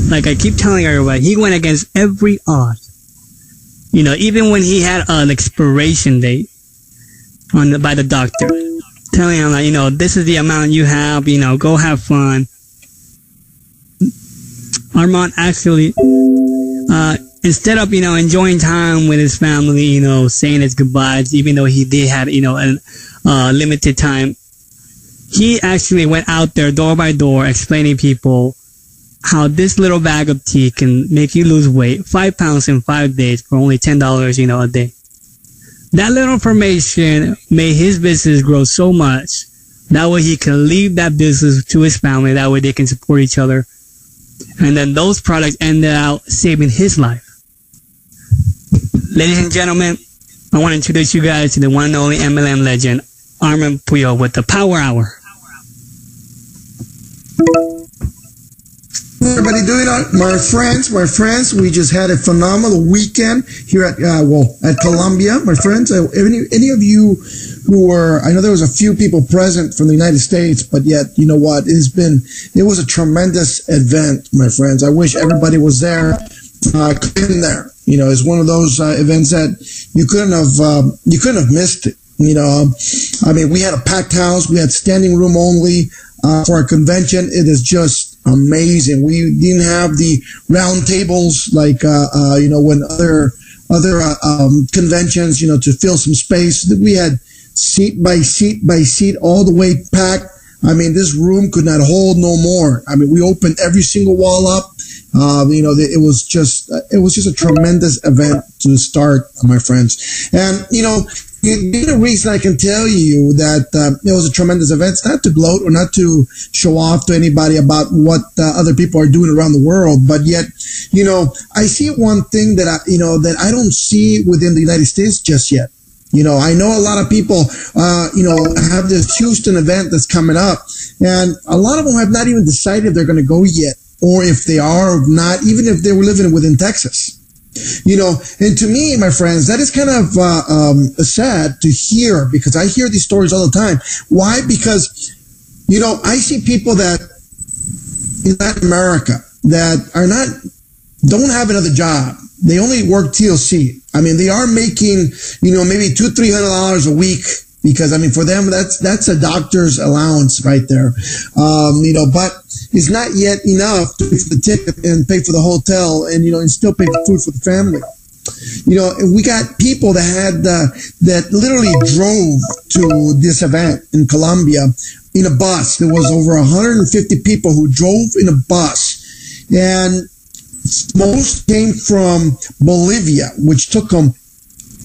like I keep telling everybody, he went against every odd. You know, even when he had an expiration date by the doctor, telling him, like, you know, this is the amount you have, you know, go have fun. Armand actually, instead of, you know, enjoying time with his family, you know, saying his goodbyes, even though he did have, you know, a limited time, he actually went out there door by door explaining people how this little bag of tea can make you lose weight, 5 pounds in 5 days for only $10, you know, a day. That little information made his business grow so much. That way he can leave that business to his family. That way they can support each other. And then those products ended out saving his life. Ladies and gentlemen, I want to introduce you guys to the one and only MLM legend, Armand Puyol, with the Power Hour. Everybody doing it? My friends, we just had a phenomenal weekend here at Columbia. My friends, any of you who were, I know there was a few people present from the United States, but yet, you know what, it was a tremendous event, my friends. I wish everybody was there, in there. You know, it's one of those events that you couldn't have missed it. You know, I mean, we had a packed house, we had standing room only for our convention. It is just amazing. We didn't have the round tables like you know, when other conventions, you know, to fill some space. We had seat by seat all the way packed. I mean, this room could not hold no more. I mean, we opened every single wall up. You know, it was just a tremendous event to start, my friends. And, you know, the reason I can tell you that it was a tremendous event, it's not to gloat or not to show off to anybody about what other people are doing around the world, but yet, you know, I see one thing that I don't see within the United States just yet. You know, I know a lot of people, you know, have this Houston event that's coming up, and a lot of them have not even decided if they're going to go yet, or if they are or not, even if they were living within Texas. You know, and to me, my friends, that is kind of sad to hear, because I hear these stories all the time. Why? Because, you know, I see people that in Latin America that don't have another job. They only work TLC. I mean, they are making, you know, maybe $200-300 a week, because I mean, for them, that's a doctor's allowance right there. You know, but it's not yet enough to pay for the ticket and pay for the hotel and, you know, and still pay for food for the family. You know, we got people that had, that literally drove to this event in Colombia in a bus. There was over 150 people who drove in a bus, and most came from Bolivia, which took them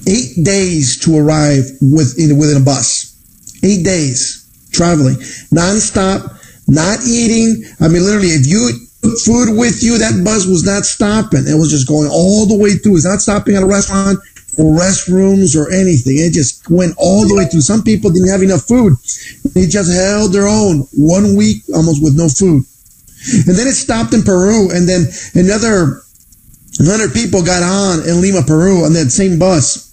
8 days to arrive within a bus. 8 days traveling, nonstop, not eating. I mean, literally, if you took food with you, that bus was not stopping. It was just going all the way through. It's not stopping at a restaurant or restrooms or anything. It just went all the way through. Some people didn't have enough food. They just held their own 1 week almost with no food. And then it stopped in Peru, and then another 100 people got on in Lima, Peru, on that same bus.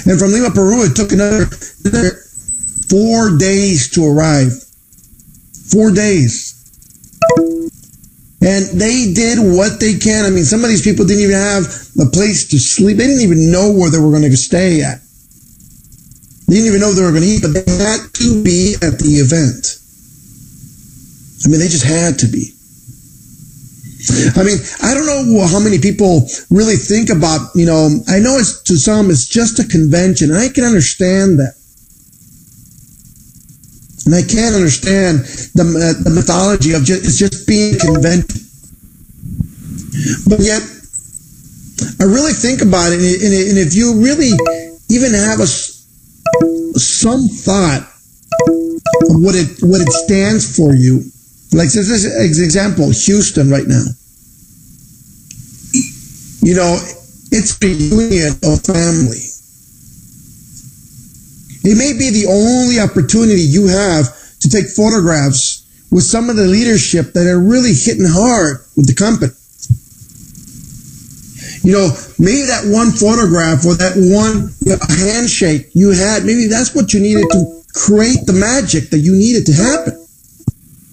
And from Lima, Peru, it took another 4 days to arrive. 4 days. And they did what they can. I mean, some of these people didn't even have a place to sleep. They didn't even know where they were going to stay at. They didn't even know they were going to eat, but they had to be at the event. I mean, they just had to be. I mean, I don't know how many people really think about, you know, I know it's, to some, it's just a convention, and I can understand that. And I can't understand the mythology of it's just being a convention. But yet, I really think about it, and if you really even have some thought of what it stands for you, like this example, Houston right now. You know, it's a reunion of family. It may be the only opportunity you have to take photographs with some of the leadership that are really hitting hard with the company. You know, maybe that one photograph or that one handshake you had, maybe that's what you needed to create the magic that you needed to happen.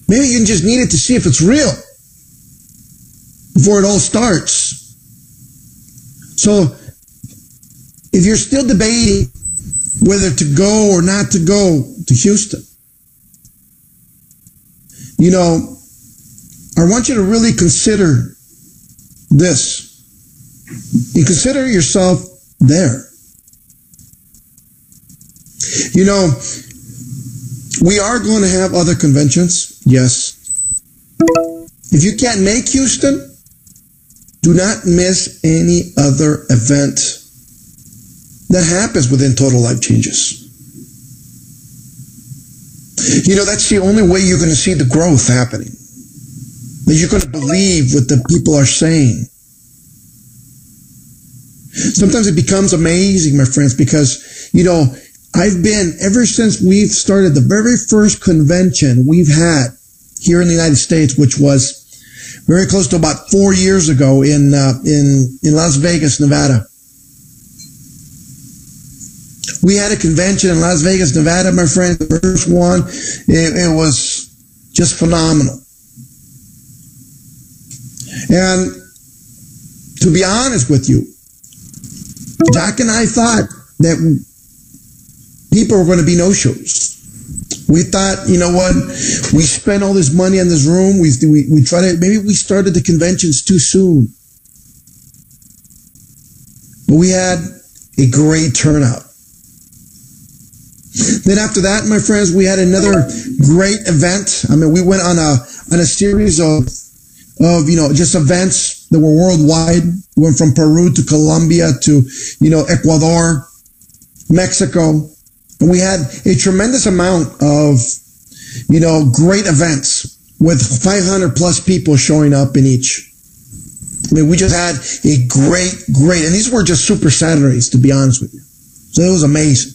Maybe you just needed to see if it's real. before it all starts. So if you're still debating whether to go or not to go to Houston, you know, I want you to really consider this. You consider yourself there. You know, we are going to have other conventions, yes. If you can't make Houston, do not miss any other event that happens within Total Life Changes. You know, that's the only way you're going to see the growth happening. That you're going to believe what the people are saying. Sometimes it becomes amazing, my friends, because, you know, I've been, ever since we've started the very first convention we've had here in the United States, which was very close to about 4 years ago in Las Vegas, Nevada. We had a convention in Las Vegas, Nevada, my friend, the first one. It was just phenomenal. And to be honest with you, Jack and I thought that people were going to be no-shows. We thought, you know what, we spent all this money on this room. We tried to, maybe we started the conventions too soon. But we had a great turnout. Then after that, my friends, we had another great event. I mean, we went on a series of you know, just events that were worldwide. We went from Peru to Colombia to, you know, Ecuador, Mexico. And we had a tremendous amount of, you know, great events with 500 plus people showing up in each. I mean, we just had a great, and these were just super Saturdays, to be honest with you. So it was amazing.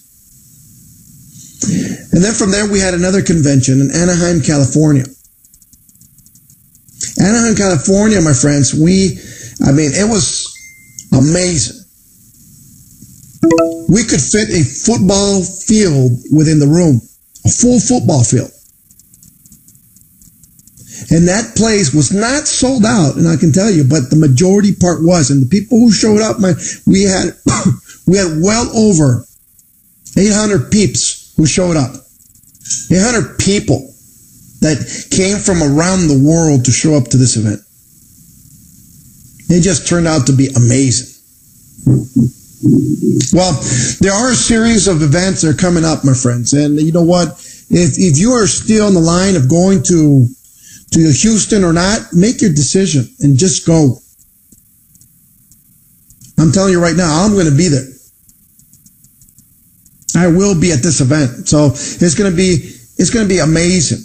And then from there, we had another convention in Anaheim, California. Anaheim, California, my friends, it was amazing. We could fit a football field within the room, a full football field. And that place was not sold out, and I can tell you, but the majority part was. And the people who showed up, we had well over 800 peeps who showed up. 800 people that came from around the world to show up to this event. It just turned out to be amazing. Well, there are a series of events that are coming up, my friends. And you know what? If you are still on the line of going to Houston or not, make your decision and just go. I'm telling you right now, I'm going to be there. I will be at this event. So it's going to be amazing.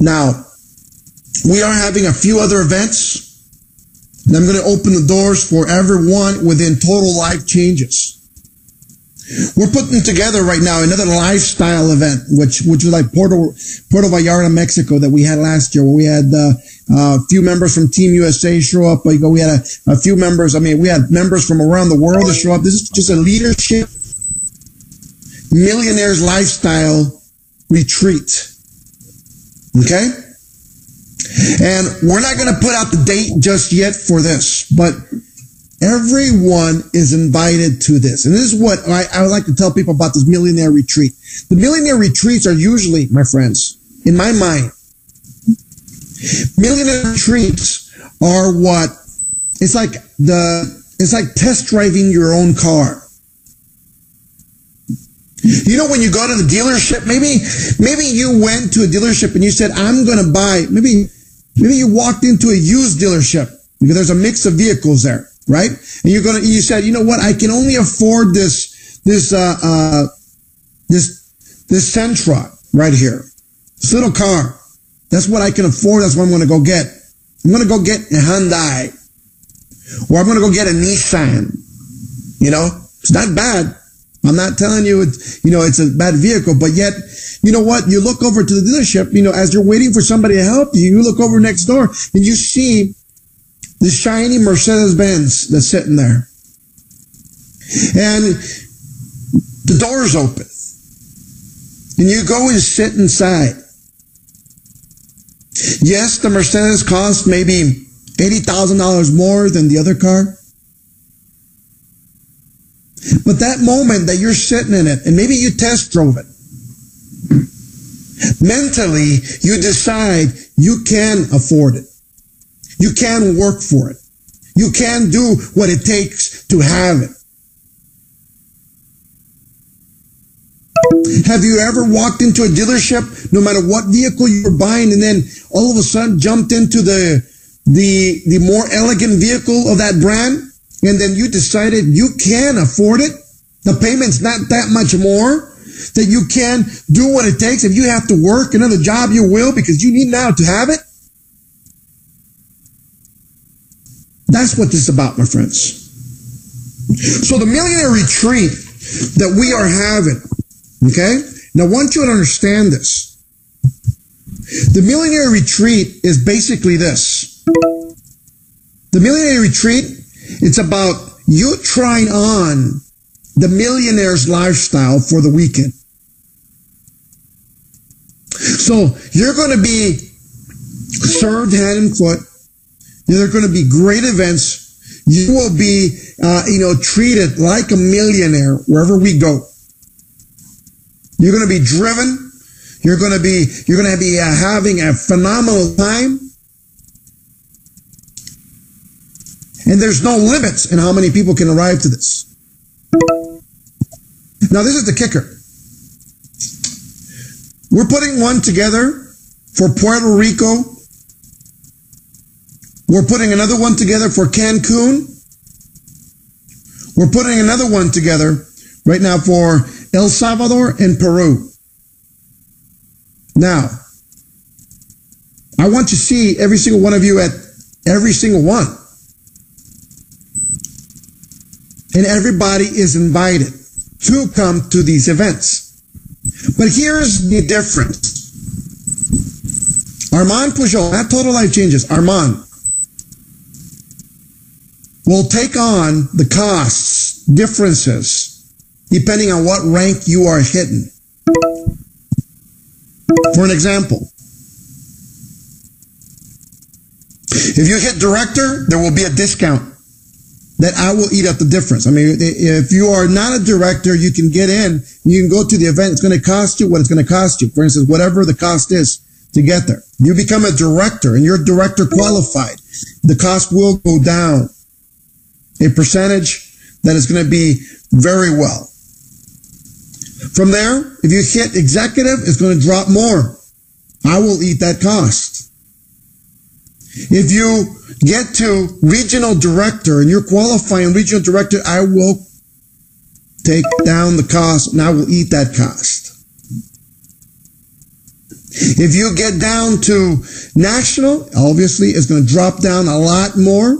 Now, we are having a few other events, and I'm going to open the doors for everyone within Total Life Changes. We're putting together right now another lifestyle event, which was like Puerto Vallarta, Mexico, that we had last year, where we had a few members from Team USA show up. We had a few members. I mean, we had members from around the world to show up. This is just a leadership millionaires lifestyle retreat. Okay? And we're not going to put out the date just yet for this, but everyone is invited to this. And this is what I would like to tell people about this millionaire retreat. The millionaire retreats are usually, my friends, in my mind, millionaire retreats are what, it's like test driving your own car. You know, when you go to the dealership, maybe you went to a dealership and you said, I'm going to buy, maybe you walked into a used dealership because there's a mix of vehicles there, right? And you said, you know what, I can only afford this Sentra right here. This little car. That's what I can afford. That's what I'm going to go get. I'm going to go get a Hyundai, or I'm going to go get a Nissan. You know, it's not bad. I'm not telling you it's a bad vehicle, but yet, you know what? You look over to the dealership, you know, as you're waiting for somebody to help you, you look over next door and you see the shiny Mercedes-Benz that's sitting there. And the door's open. And you go and sit inside. Yes, the Mercedes costs maybe $80,000 more than the other car. But that moment that you're sitting in it, and maybe you test drove it, mentally you decide you can afford it. You can work for it. You can do what it takes to have it. Have you ever walked into a dealership, no matter what vehicle you were buying, and then all of a sudden jumped into the more elegant vehicle of that brand, and then you decided you can afford it? The payment's not that much more, that you can do what it takes. If you have to work another job, you will, because you need now to have it. That's what this is about, my friends. So the Millionaire Retreat that we are having, okay? Now I want you to understand this. The Millionaire Retreat is basically this. The Millionaire Retreat, it's about you trying on the millionaire's lifestyle for the weekend. So you're going to be served hand and foot. There are going to be great events. You will be, treated like a millionaire wherever we go. You're going to be driven. You're going to be having a phenomenal time. And there's no limits in how many people can arrive to this. Now, this is the kicker. We're putting one together for Puerto Rico. We're putting another one together for Cancun. We're putting another one together right now for El Salvador and Peru. Now, I want to see every single one of you at every single one. And everybody is invited to come to these events. But here's the difference. Armand Pujol, that Total Life Changes, Armand will take on the costs, differences, depending on what rank you are hitting. For an example, if you hit director, there will be a discount that I will eat up the difference. I mean, if you are not a director, you can get in, you can go to the event. It's going to cost you what it's going to cost you. For instance, whatever the cost is to get there. You become a director and you're director qualified. The cost will go down a percentage that is going to be very well. From there, if you hit executive, it's going to drop more. I will eat that cost. If you get to regional director and you're qualifying regional director, I will take down the cost and I will eat that cost. If you get down to national, obviously it's going to drop down a lot more.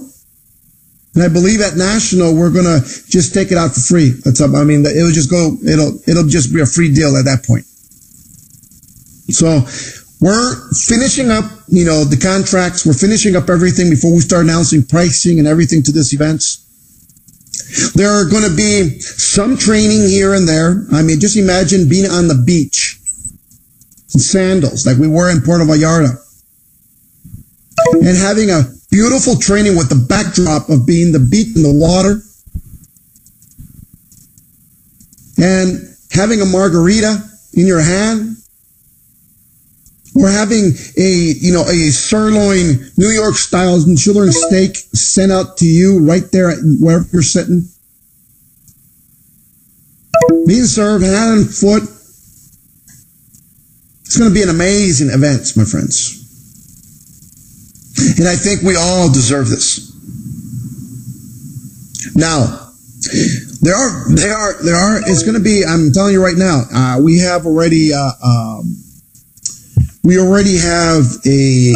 And I believe at national, we're going to just take it out for free. It'll just be a free deal at that point. So we're finishing up, the contracts. We're finishing up everything before we start announcing pricing and everything to this events. There are going to be some training here and there. I mean, just imagine being on the beach in sandals like we were in Puerto Vallarta and having a beautiful training with the backdrop of being the beach and the water and having a margarita in your hand. Or having a sirloin, New York style sirloin steak sent out to you right there at wherever you're sitting. Being served hand and foot. It's going to be an amazing event, my friends. And I think we all deserve this. Now, it's going to be, I'm telling you right now, we already have a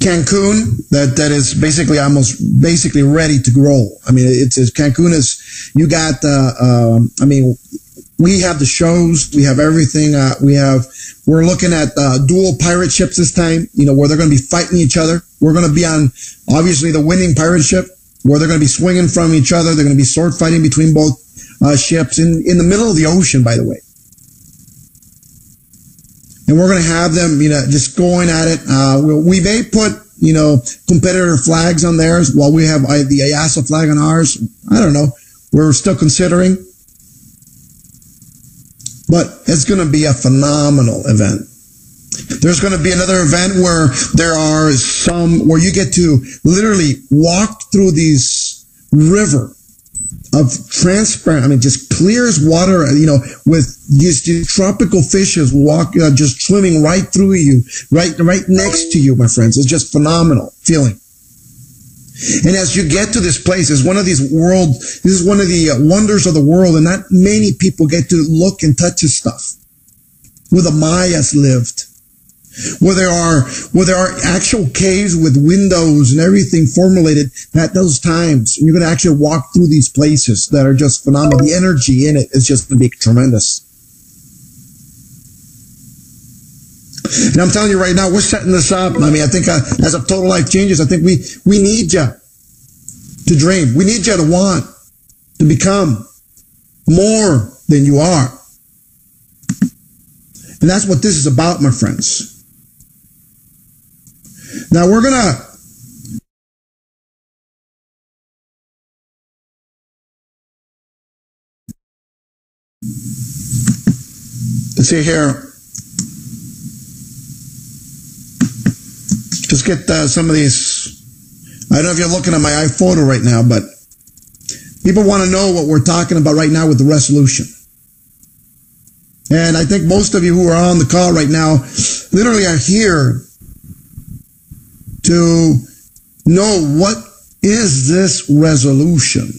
Cancun that is basically ready to grow. I mean, Cancun is, you got, we have the shows, we have everything, we're looking at, dual pirate ships this time, where they're going to be fighting each other. We're going to be on, obviously, the winning pirate ship, where they're going to be swinging from each other. They're going to be sword fighting between both, ships in the middle of the ocean, by the way. And we're going to have them, just going at it. We may put, competitor flags on theirs while we have the IASO flag on ours. I don't know. We're still considering. But it's going to be a phenomenal event. There's going to be another event where where you get to literally walk through these river of transparent, just clear as water, with these tropical fishes just swimming right through you, right next to you, my friends. It's just phenomenal feeling. And as you get to this place, this is one of the wonders of the world, and not many people get to look and touch this stuff where the Mayas lived. Where there are actual caves with windows and everything formulated at those times. And you're going to actually walk through these places that are just phenomenal. The energy in it is just going to be tremendous. And I'm telling you right now, we're setting this up. I think as a Total Life Changes, I think we need you to dream. We need you to want to become more than you are. And that's what this is about, my friends. Now we're going to let's see here. Just get some of these. I don't know if you're looking at my iPhoto right now, but people want to know what we're talking about right now with the resolution. And I think most of you who are on the call right now literally are here to know what is this resolution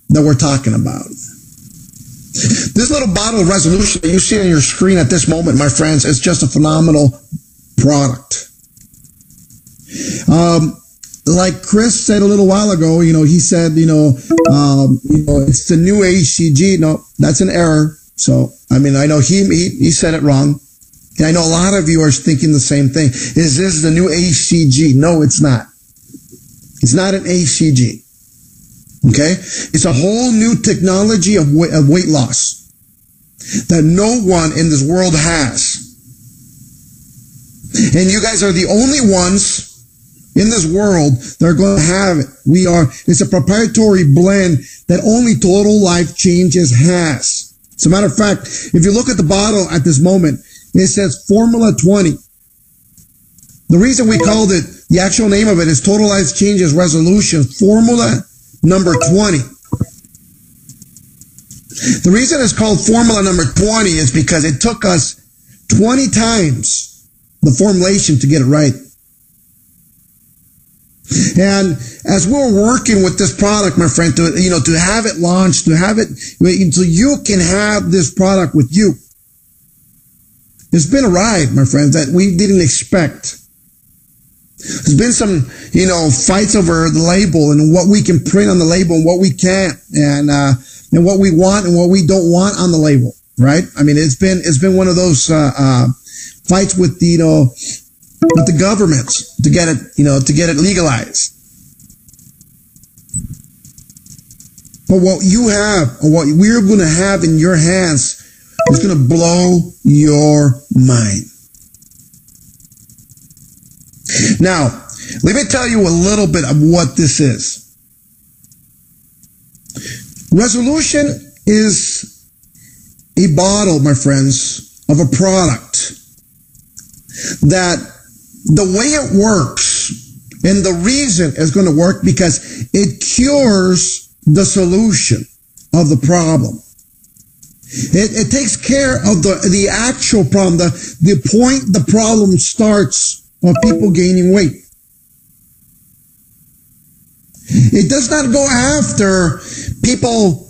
that we're talking about. This little bottle of resolution that you see on your screen at this moment, my friends, is just a phenomenal product. Like Chris said a little while ago, he said, it's the new HCG. No, that's an error. So, I know he said it wrong. And I know a lot of you are thinking the same thing. Is this the new HCG? No, it's not. It's not an HCG. Okay? It's a whole new technology of weight loss that no one in this world has. And you guys are the only ones in this world that are going to have it. It's a proprietary blend that only Total Life Changes has. As a matter of fact, if you look at the bottle at this moment, it says Formula 20. The reason we called it, the actual name of it is Total Life Changes Resolution Formula number 20. The reason it's called Formula number 20 is because it took us 20 times the formulation to get it right. And as we're working with this product, my friend, to have it launched, to have it, so you can have this product with you. It's been a ride, my friends, that we didn't expect. There's been some, fights over the label and what we can print on the label and what we can't, and what we want and what we don't want on the label, right? It's been one of those fights with the governments to get it legalized. But what you have, or what we're going to have in your hands, is going to blow your mind. Now, let me tell you a little bit of what this is. Resolution is a bottle, my friends, of a product that the way it works, and the reason it's going to work, because it cures the solution of the problem. It takes care of the actual problem, the point the problem starts of people gaining weight. It does not go after people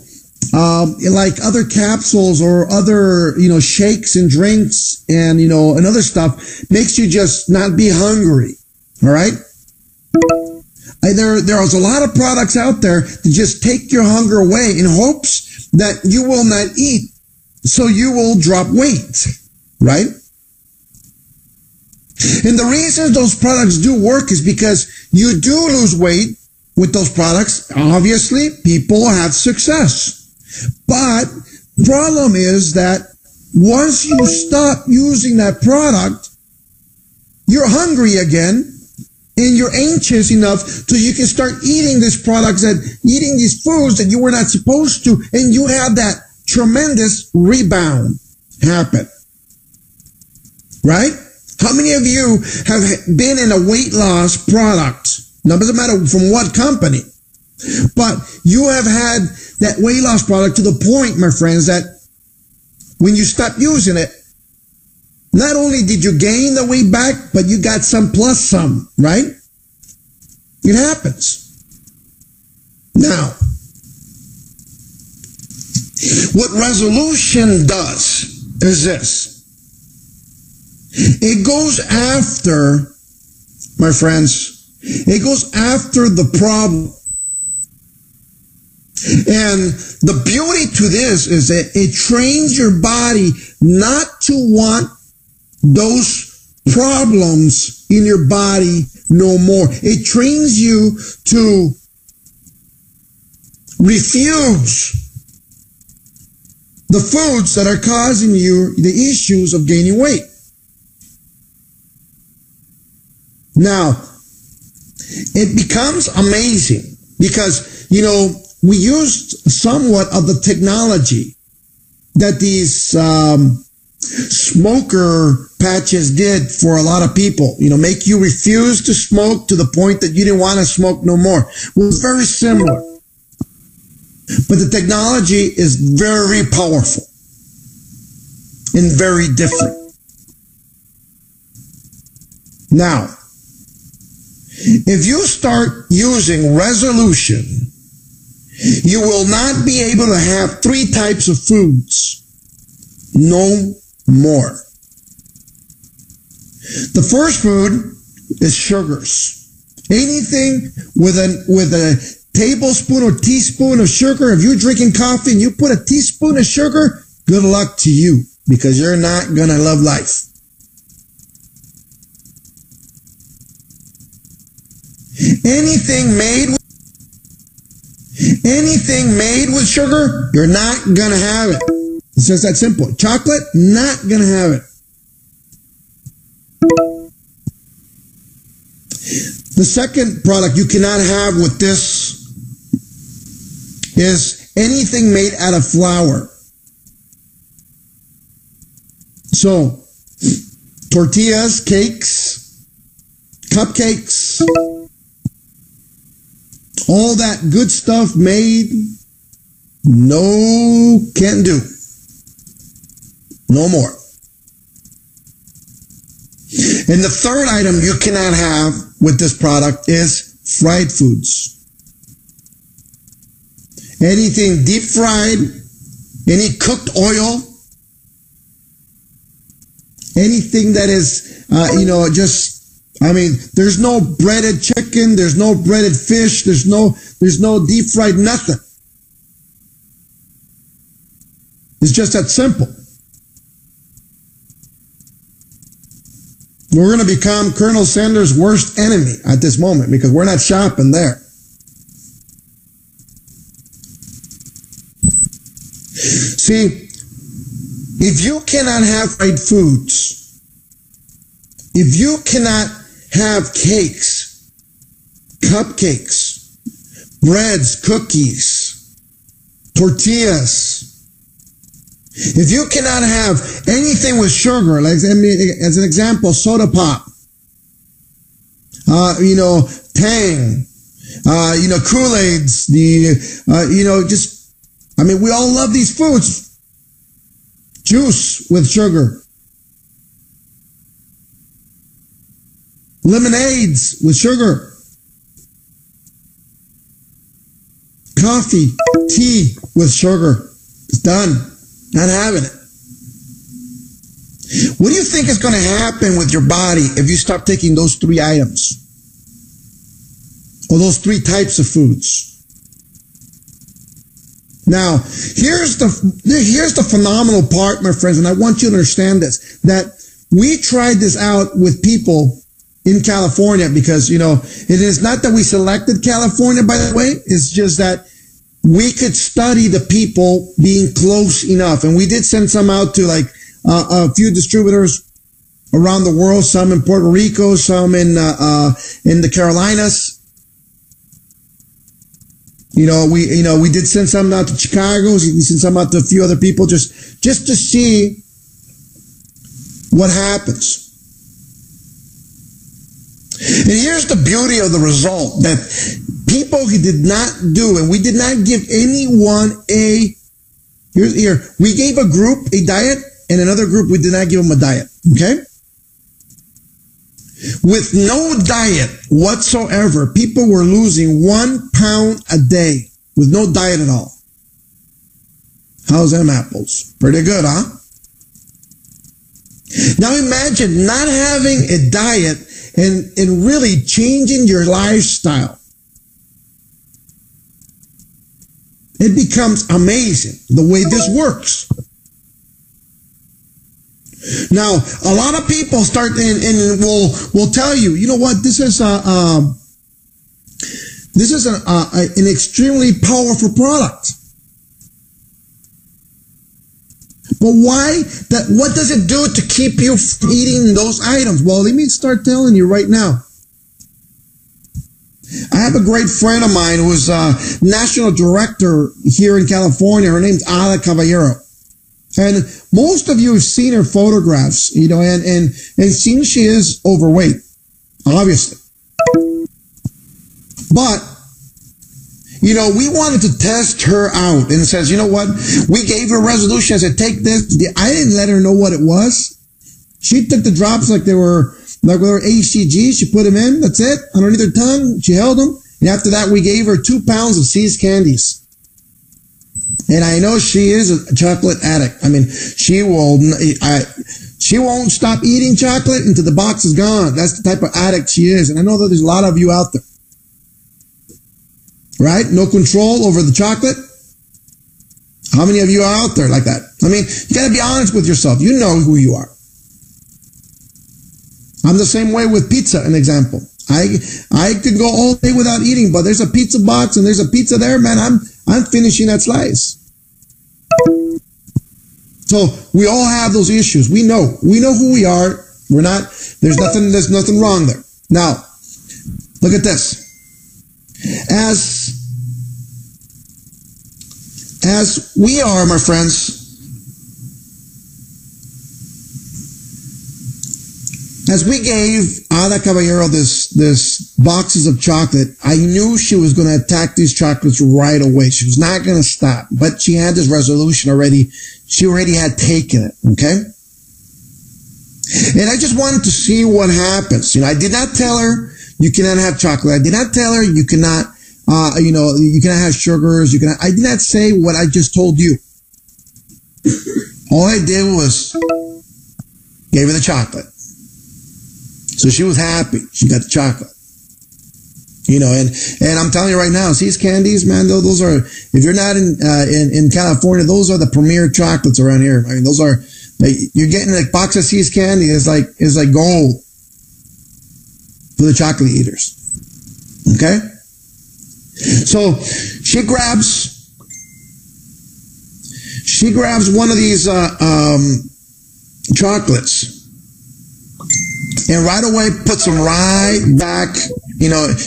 like other capsules or other shakes and drinks and and other stuff. Makes you just not be hungry. All right. There's a lot of products out there that just take your hunger away in hopes that you will not eat, so you will drop weight, right? And the reason those products do work is because you do lose weight with those products. Obviously, people have success. But the problem is that once you stop using that product, you're hungry again, and you're anxious enough so you can start eating these products eating these foods that you were not supposed to, and you have that tremendous rebound happen. Right? How many of you have been in a weight loss product? Now, it doesn't matter from what company, but you have had that weight loss product to the point, my friends, that when you stop using it, not only did you gain the weight back, but you got some plus some, right? It happens. Now, what resolution does is this. It goes after, my friends, it goes after the problem. And the beauty to this is that it trains your body not to want those problems in your body no more. It trains you to refuse the foods that are causing you the issues of gaining weight. Now, it becomes amazing because, we used somewhat of the technology that these smoker patches did for a lot of people, make you refuse to smoke to the point that you didn't want to smoke no more. It was very similar. But the technology is very powerful and very different. Now, if you start using resolution, you will not be able to have 3 types of foods. No more. The first food is sugars. Anything with a tablespoon or teaspoon of sugar. If you're drinking coffee and you put a teaspoon of sugar, good luck to you, because you're not going to love life. Anything made with sugar, you're not going to have it. It's just that simple. Chocolate, not going to have it. The second product you cannot have with this is anything made out of flour. So, tortillas, cakes, cupcakes, all that good stuff made, no, can't do. No more. And the third item you cannot have with this product is fried foods. Anything deep fried, any cooked oil, anything that is, there's no breaded chicken, there's no breaded fish, there's no deep fried nothing. It's just that simple. We're going to become Colonel Sanders' worst enemy at this moment because we're not shopping there. See, if you cannot have fried foods, if you cannot have cakes, cupcakes, breads, cookies, tortillas, if you cannot have anything with sugar, like as an example, soda pop, Tang, Kool-Aids, we all love these foods. Juice with sugar. Lemonades with sugar. Coffee, tea with sugar. It's done. Not having it. What do you think is going to happen with your body if you stop taking those 3 items? Or those 3 types of foods? Now, here's the phenomenal part, my friends, and I want you to understand this, that we tried this out with people in California because, it is not that we selected California, by the way. It's just that we could study the people being close enough. And we did send some out to a few distributors around the world, some in Puerto Rico, some in the Carolinas. We did send some out to Chicago. We sent some out to a few other people just to see what happens. And here's the beauty of the result, that people who did not do, and we did not give anyone we gave a group a diet, and another group we did not give them a diet, okay? With no diet whatsoever, people were losing 1 pound a day with no diet at all. How's them apples? Pretty good, huh? Now imagine not having a diet and really changing your lifestyle. It becomes amazing the way this works. Now, a lot of people start and will tell you, you know what, this is an extremely powerful product. But what does it do to keep you from eating those items? Well, let me start telling you right now. I have a great friend of mine who's a national director here in California. Her name's Ada Caballero. And most of you have seen her photographs, and seen she is overweight, obviously. But, we wanted to test her out, and it says, you know what? We gave her a resolution. I said, take this. I didn't let her know what it was. She took the drops like they were HCG. She put them in. That's it. Underneath her tongue. She held them. And after that, we gave her 2 pounds of See's candies. And I know she is a chocolate addict. I mean, she won't stop eating chocolate until the box is gone. That's the type of addict she is. And I know that there's a lot of you out there. Right? No control over the chocolate. How many of you are out there like that? I mean, you got to be honest with yourself. You know who you are. I'm the same way with pizza, an example. I could go all day without eating, but there's a pizza box and there's a pizza there, man. I'm finishing that slice. So we all have those issues. We know who we are. There's nothing wrong there. Now, look at this. As we are, my friends, as we gave Ada Caballero this boxes of chocolate, I knew she was going to attack these chocolates right away. She was not going to stop. But she had this resolution already. She already had taken it, okay? And I just wanted to see what happens. I did not tell her you cannot have chocolate. I did not tell her you cannot, you cannot have sugars. I did not say what I just told you. All I did was gave her the chocolate. So she was happy. She got the chocolate. And I'm telling you right now, See's candies, man, those are, if you're not in California, those are the premier chocolates around here. I mean, those are, you're getting a box of See's candy is like gold for the chocolate eaters. Okay? So she grabs one of these chocolates. And right away puts them right back.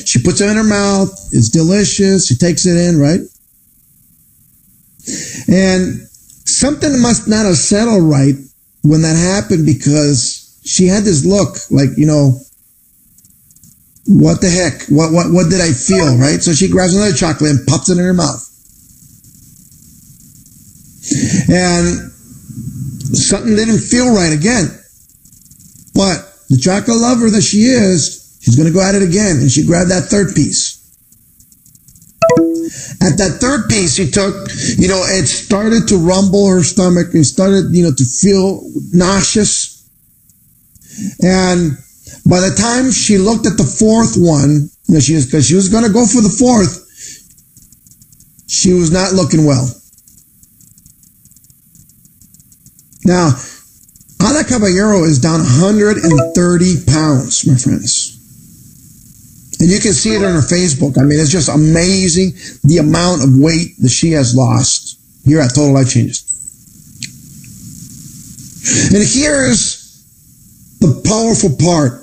She puts it in her mouth. It's delicious. She takes it in, right? And something must not have settled right when that happened, because she had this look like, what the heck? What did I feel, right? So she grabs another chocolate and pops it in her mouth. And something didn't feel right again. But the chocolate lover that she is, she's going to go at it again. And she grabbed that third piece. At that third piece she took, it started to rumble her stomach. It started, to feel nauseous. And by the time she looked at the fourth one, because she was going to go for the fourth, she was not looking well. Now, Ada Caballero is down 130 pounds, my friends. And you can see it on her Facebook. I mean, it's just amazing the amount of weight that she has lost here at Total Life Changes. And here's the powerful part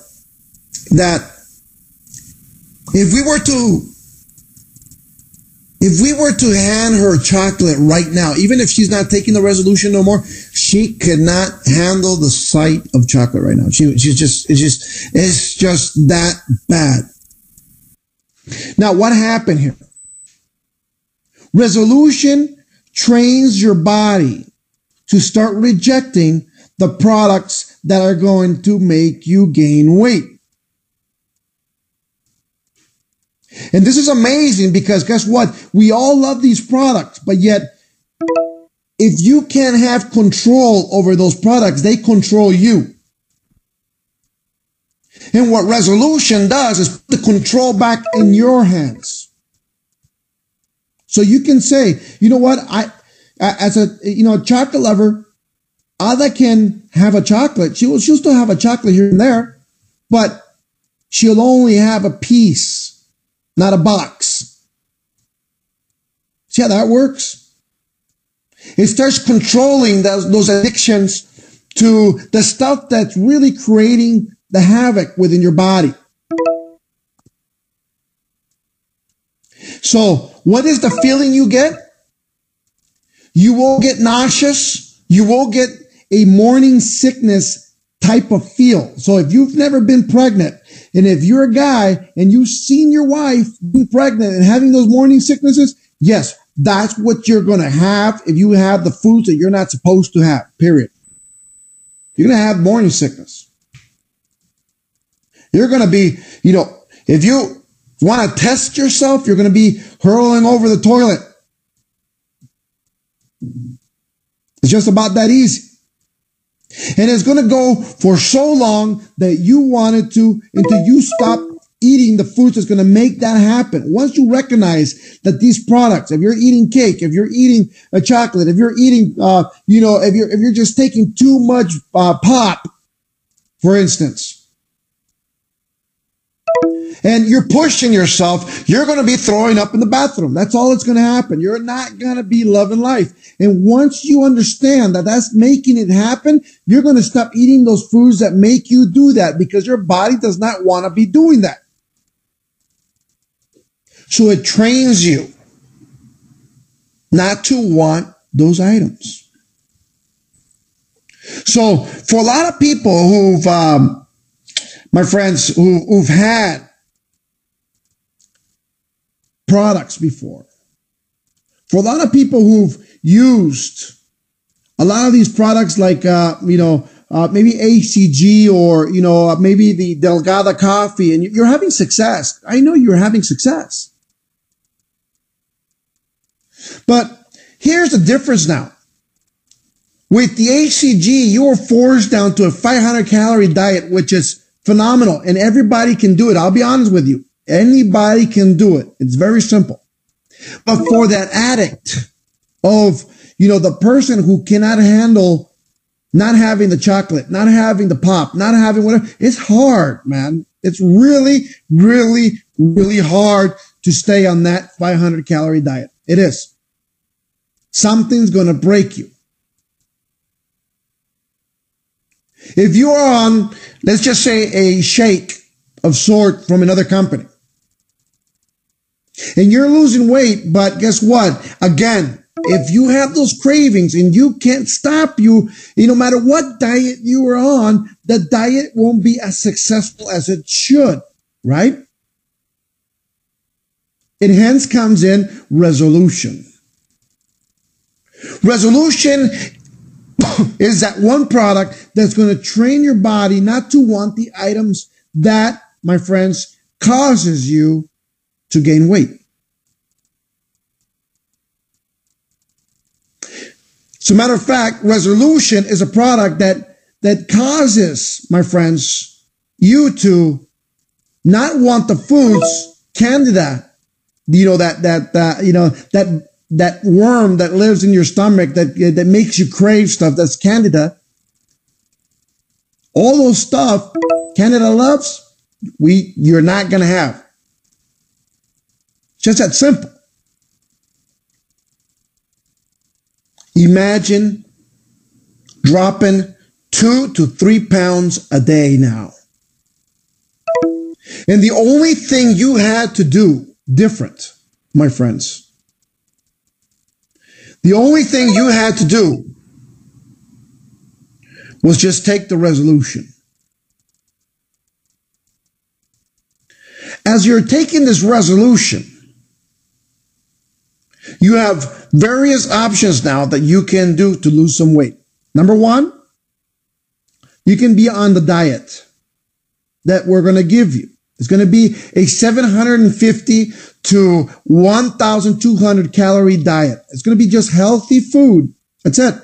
that if we were to hand her chocolate right now, even if she's not taking the resolution no more, she could not handle the sight of chocolate right now. It's just that bad. Now, what happened here? Resolution trains your body to start rejecting the products that are going to make you gain weight. And this is amazing because guess what? We all love these products, but yet if you can't have control over those products, they control you. And what resolution does is put the control back in your hands. So you can say, you know what? As a chocolate lover, Ada can have a chocolate. She'll still have a chocolate here and there, but she'll only have a piece, not a box. See how that works? It starts controlling those addictions to the stuff that's really creating the havoc within your body. So what is the feeling you get? You will get nauseous. You will get a morning sickness type of feel. So if you've never been pregnant, and if you're a guy and you've seen your wife be pregnant and having those morning sicknesses, yes, that's what you're going to have if you have the foods that you're not supposed to have, period. You're going to have morning sickness. You're going to be, if you want to test yourself, you're going to be hurling over the toilet. It's just about that easy. And it's going to go for so long that you wanted to until you stop eating the foods that's going to make that happen. Once you recognize that these products, if you're eating cake, if you're eating a chocolate, if you're eating, if you're just taking too much pop, for instance, and you're pushing yourself, you're going to be throwing up in the bathroom. That's all that's going to happen. You're not going to be loving life. And once you understand that that's making it happen, you're going to stop eating those foods that make you do that because your body does not want to be doing that. So it trains you not to want those items. So for a lot of people who've, my friends, who've had products before, for a lot of people who've used a lot of these products like, maybe ACG or, maybe the Delgada coffee, and you're having success. I know you're having success. But here's the difference now. With the ACG, you are forced down to a 500 calorie diet, which is phenomenal, and everybody can do it. I'll be honest with you. Anybody can do it. It's very simple. But for that addict of, the person who cannot handle not having the chocolate, not having the pop, not having whatever, it's hard, man. It's really, really, really hard to stay on that 500 calorie diet. It is. Something's going to break you. If you are on, let's just say, a shake of sort from another company, and you're losing weight, but guess what? Again, if you have those cravings and you can't stop no matter what diet you are on, the diet won't be as successful as it should, right? It hence comes in resolution. Resolution is that one product that's going to train your body not to want the items that, my friends, causes you to gain weight. As a matter of fact, resolution is a product that causes, my friends, you to not want the foods, candida, that worm that lives in your stomach that makes you crave stuff, that's candida. All those stuff candida loves, you're not going to have. Just that simple. Imagine dropping 2 to 3 pounds a day now. And the only thing you had to do different, my friends, the only thing you had to do was just take the resolution. As you're taking this resolution, you have various options now that you can do to lose some weight. Number one, you can be on the diet that we're going to give you. It's going to be a 750 to 1,200 calorie diet. It's going to be just healthy food. That's it.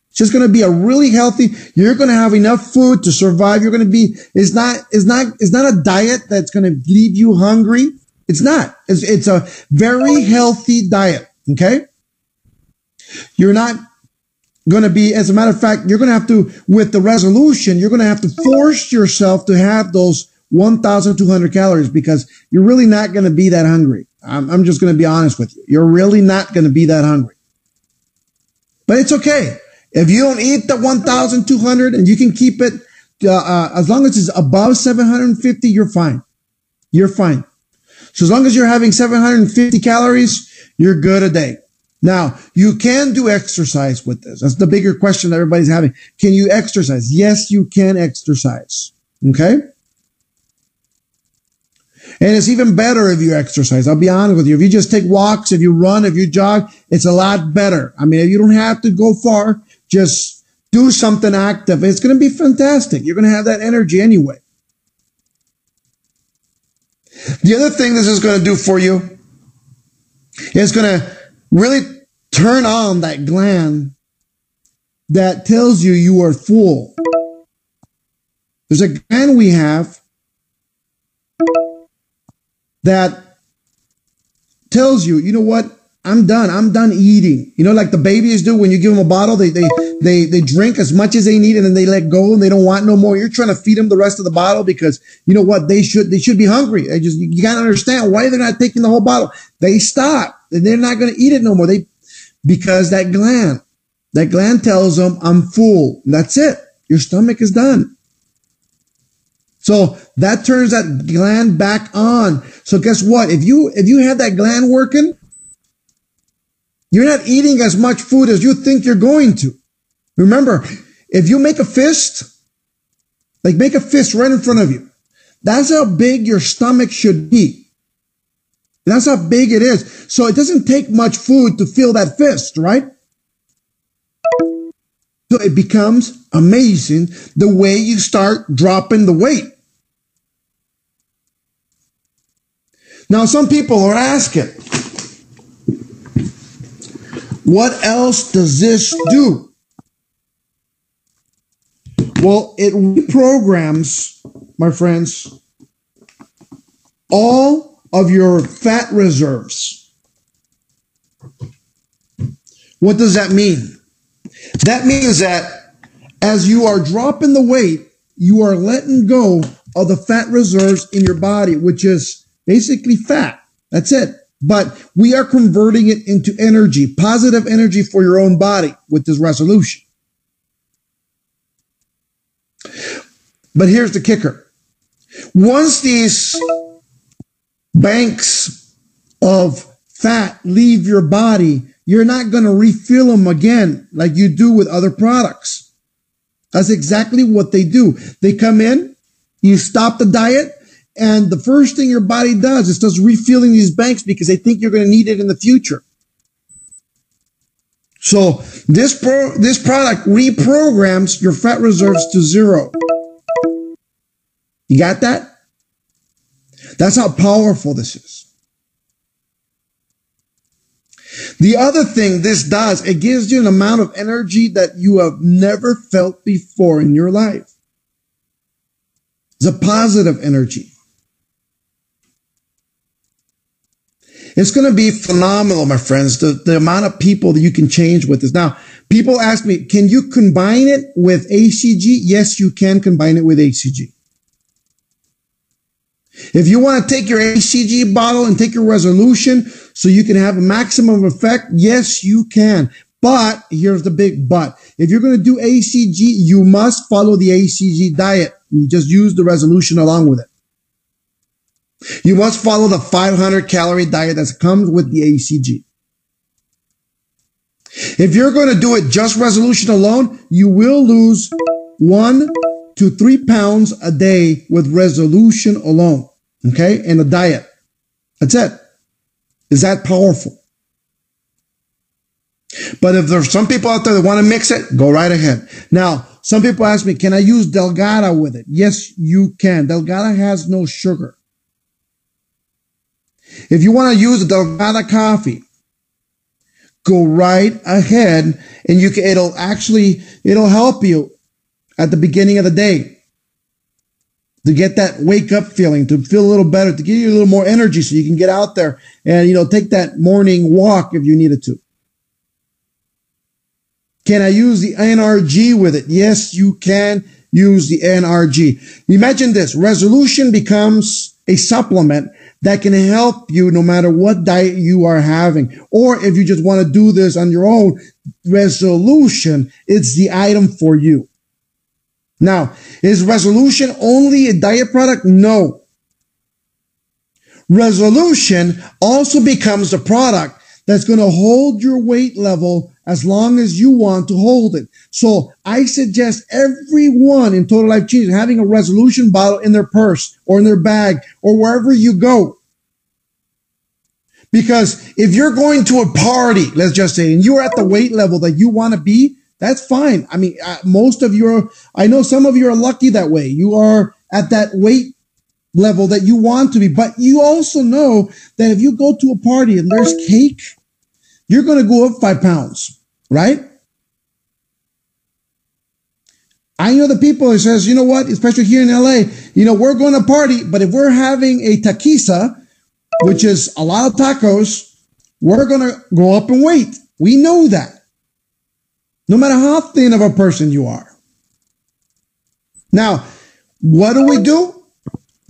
It's just going to be a really healthy. You're going to have enough food to survive. You're going to be. It's not a diet that's going to leave you hungry. It's not. It's a very healthy diet. Okay. You're not going to be. As a matter of fact, you're going to have to, with the resolution, you're going to have to force yourself to have those 1,200 calories because you're really not going to be that hungry. I'm just going to be honest with you. You're really not going to be that hungry. But it's okay. If you don't eat the 1,200 and you can keep it, as long as it's above 750, you're fine. You're fine. So as long as you're having 750 calories, you're good a day. Now, you can do exercise with this. That's the bigger question that everybody's having. Can you exercise? Yes, you can exercise. Okay? And it's even better if you exercise. I'll be honest with you. If you just take walks, if you run, if you jog, it's a lot better. I mean, you don't have to go far. Just do something active. It's going to be fantastic. You're going to have that energy anyway. The other thing this is going to do for you is going to really turn on that gland that tells you you are full. There's a gland we have that tells you, you know what? I'm done. I'm done eating. You know, like the babies do when you give them a bottle, they drink as much as they need and then they let go and they don't want no more. You're trying to feed them the rest of the bottle because you know what? They should be hungry. You gotta understand why they're not taking the whole bottle. They stop and they're not going to eat it no more. Because that gland tells them I'm full. That's it. Your stomach is done. So that turns that gland back on. So guess what? If you have that gland working, you're not eating as much food as you think you're going to. Remember, if you make a fist, like make a fist right in front of you, that's how big your stomach should be. That's how big it is. So it doesn't take much food to fill that fist, right? So it becomes amazing the way you start dropping the weight. Now, some people are asking, what else does this do? Well, it reprograms, my friends, all of your fat reserves. What does that mean? That means that as you are dropping the weight, you are letting go of the fat reserves in your body, which is basically fat. That's it. But we are converting it into energy, positive energy for your own body with this resolution. But here's the kicker. Once these banks of fat leave your body, you're not going to refill them again like you do with other products. That's exactly what they do. They come in, you stop the diet, and the first thing your body does is starts refilling these banks because they think you're going to need it in the future. So this product reprograms your fat reserves to zero. You got that? That's how powerful this is. The other thing this does, it gives you an amount of energy that you have never felt before in your life. It's a positive energy. It's going to be phenomenal, my friends, the amount of people that you can change with this. Now, people ask me, can you combine it with ACG? Yes, you can combine it with ACG. If you want to take your ACG bottle and take your resolution so you can have a maximum effect, yes, you can. But here's the big but. if you're going to do ACG, you must follow the ACG diet. You just use the resolution along with it. You must follow the 500 calorie diet that comes with the ACG. If you're going to do it just resolution alone, you will lose 1 to 3 pounds a day with resolution alone. Okay. And a diet. That's it. Is that powerful? But if there's some people out there that want to mix it, go right ahead. Now, some people ask me, can I use Delgada with it? Yes, you can. Delgada has no sugar. If you want to use the Delgada coffee, go right ahead, and it'll help you at the beginning of the day to get that wake up feeling, to feel a little better, to give you a little more energy so you can get out there and, take that morning walk if you needed to. Can I use the NRG with it? Yes, you can use the NRG. Imagine this. Resolution becomes a supplement that can help you no matter what diet you are having. Or if you just want to do this on your own, resolution, it's the item for you. Now, is resolution only a diet product? No. Resolution also becomes the product that's going to hold your weight level as long as you want to hold it. So I suggest everyone in Total Life Change having a resolution bottle in their purse or in their bag or wherever you go. Because if you're going to a party, let's just say, and you're at the weight level that you want to be, that's fine. I mean, I know some of you are lucky that way. You are at that weight level that you want to be, but you also know that if you go to a party and there's cake, you're going to go up 5 pounds, right? I know the people that says, you know what, especially here in LA, we're going to party, but if we're having a taquiza, which is a lot of tacos, we're going to go up in weight. We know that. No matter how thin of a person you are. Now, what do?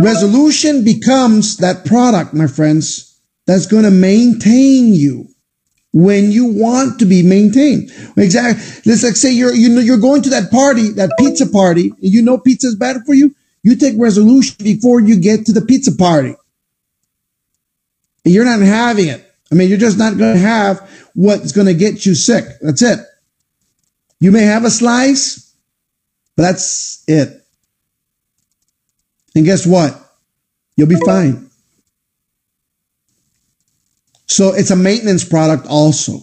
Resolution becomes that product, my friends, that's going to maintain you when you want to be maintained. Exactly. Let's like say you're going to that party, that pizza party, and pizza is bad for you. You take resolution before you get to the pizza party. And you're not having it. I mean, you're just not going to have what's going to get you sick. That's it. You may have a slice, but that's it. And guess what? You'll be fine. So it's a maintenance product also.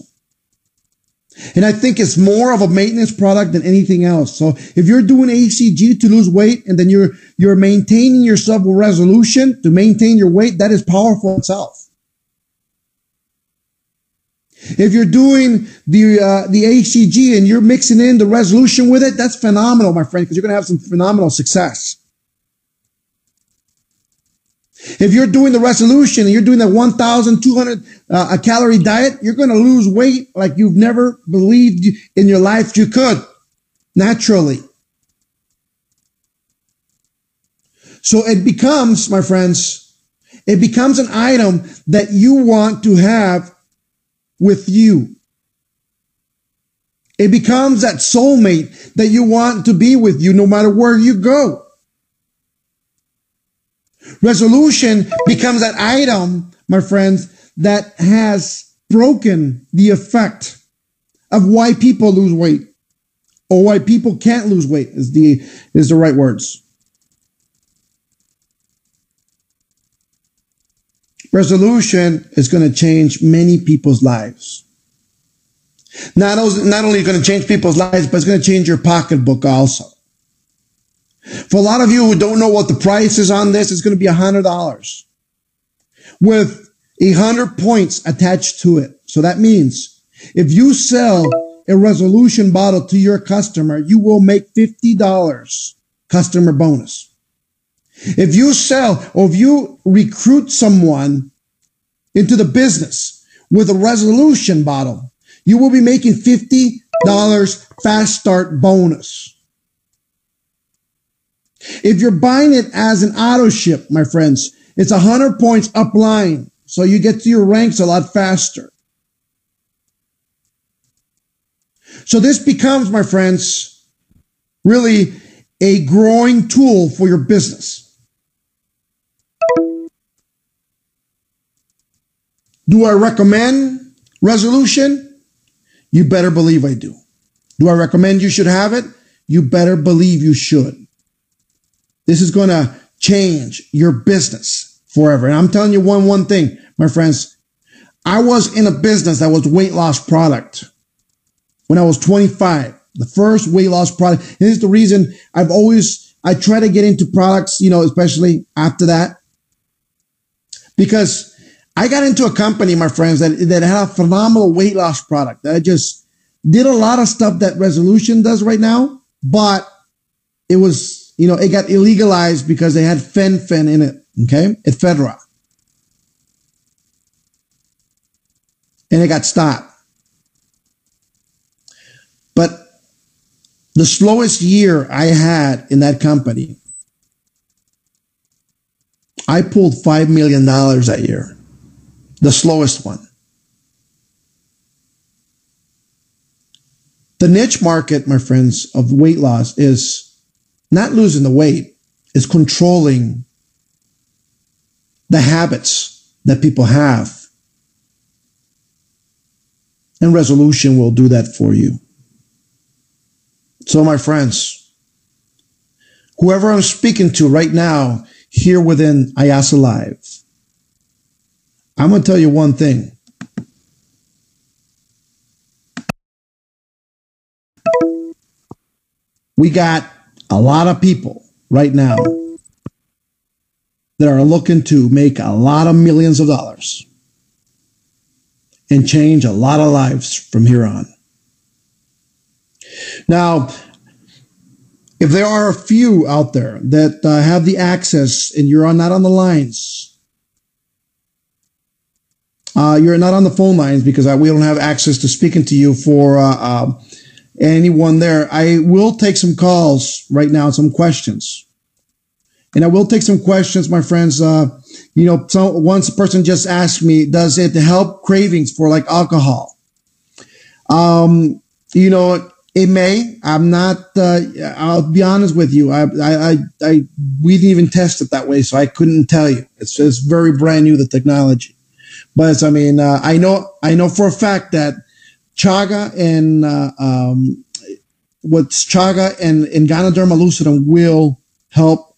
And I think it's more of a maintenance product than anything else. So if you're doing ACG to lose weight and then you're maintaining yourself with resolution to maintain your weight, that is powerful itself. If you're doing the ACG and you're mixing in the resolution with it, that's phenomenal, my friend, because you're going to have some phenomenal success. If you're doing the resolution and you're doing the 1,200 calorie diet, you're going to lose weight like you've never believed in your life you could, naturally. So it becomes, my friends, it becomes an item that you want to have with you. It becomes that soulmate that you want to be with you no matter where you go. Resolution becomes that item, my friends, that has broken the effect of why people lose weight, or why people can't lose weight is the right words. Resolution is going to change many people's lives. Not only going to change people's lives, but it's going to change your pocketbook also. For a lot of you who don't know what the price is on this, it's going to be $100 with 100 points attached to it. So that means if you sell a resolution bottle to your customer, you will make $50 customer bonus. If you sell or if you recruit someone into the business with a resolution bottle, you will be making $50 fast start bonus. If you're buying it as an auto ship, my friends, it's 100 points up line. So you get to your ranks a lot faster. So this becomes, my friends, really a growing tool for your business. Do I recommend resolution? You better believe I do. Do I recommend you should have it? You better believe you should. This is going to change your business forever. And I'm telling you one thing, my friends. I was in a business that was weight loss product when I was 25. The first weight loss product. And this is the reason I try to get into products, especially after that. Because I got into a company, my friends, that had a phenomenal weight loss product that just did a lot of stuff that Resolution does right now, but it was, it got illegalized because they had fen in it, okay, at Fedra. And it got stopped. But the slowest year I had in that company, I pulled $5 million that year. The slowest one. The niche market, my friends, of weight loss is not losing the weight, is controlling the habits that people have. And Resolution will do that for you. So, my friends, whoever I'm speaking to right now here within IASO Live, I'm going to tell you one thing. We got a lot of people right now that are looking to make a lot of millions of dollars and change a lot of lives from here on. Now, if there are a few out there that have the access and you're not on the lines, you're not on the phone lines because we don't have access to speaking to you for anyone there. I will take some calls right now, some questions. And I will take some questions, my friends. Once a person just asked me, does it help cravings for like alcohol? It may. I'm not, I'll be honest with you. We didn't even test it that way, so I couldn't tell you. It's very brand new, the technology. But I know for a fact that chaga and Ganoderma lucidum will help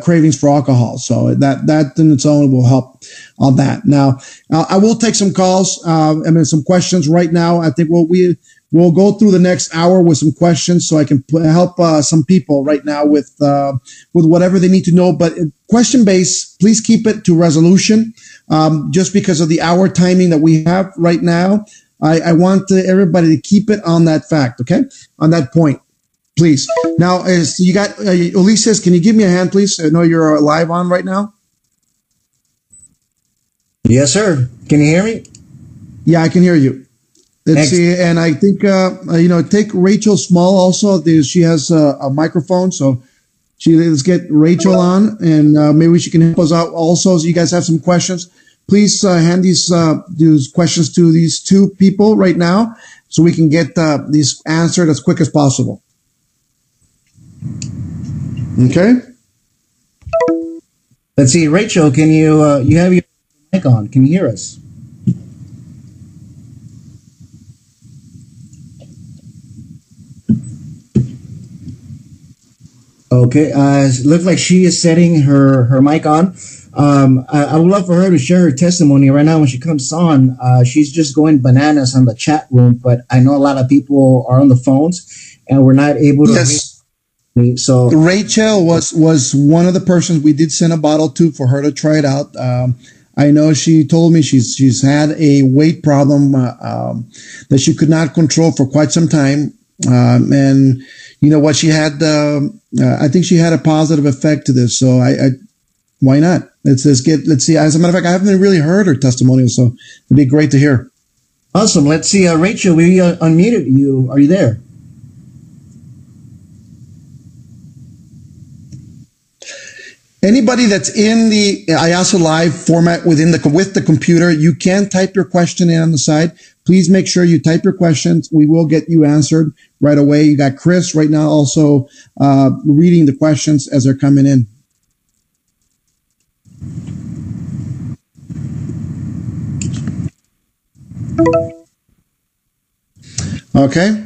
cravings for alcohol. So that in its own will help on that. Now, I will take some calls, some questions right now. I think we'll go through the next hour with some questions so I can help some people right now with whatever they need to know. But question based, please keep it to Resolution. Just because of the hour timing that we have right now, I want everybody to keep it on that fact, okay? On that point, please. Now, you got Ulises, can you give me a hand, please? I know you're live on right now. Yes, sir. Can you hear me? Yeah, I can hear you. Let's see, and I think take Raychel Small also. She has a microphone, so let's get Raychel on, and maybe she can help us out also. So you guys have some questions, please hand these questions to these two people right now, so we can get these answered as quick as possible. Okay. Let's see, Raychel, can you have your mic on? Can you hear us? Okay, it looks like she is setting her mic on. I would love for her to share her testimony right now when she comes on. She's just going bananas on the chat room, but I know a lot of people are on the phones and we're not able to. Yes. So Raychel was one of the persons we did send a bottle to for her to try it out. I know she told me she's had a weight problem that she could not control for quite some time, and you know what, she had I think she had a positive effect to this. So I why not? Let's see. As a matter of fact, I haven't really heard her testimonial, so it'd be great to hear. Awesome. Let's see, Raychel, we unmuted you. Are you there? Anybody that's in the IASO Live format with the computer, you can type your question in on the side. please make sure you type your questions. We will get you answered right away. You got Chris right now also reading the questions as they're coming in. Okay.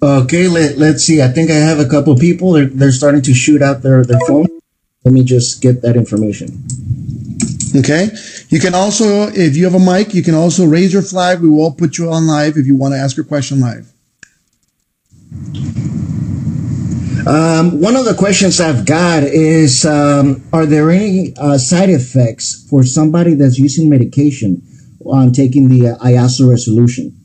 Okay, let's see. I think I have a couple people. They're starting to shoot out their phone. Let me just get that information. Okay. You can also, if you have a mic, you can also raise your flag. We will put you on live if you want to ask your question live. One of the questions I've got is, are there any side effects for somebody that's using medication on taking the IASO resolution?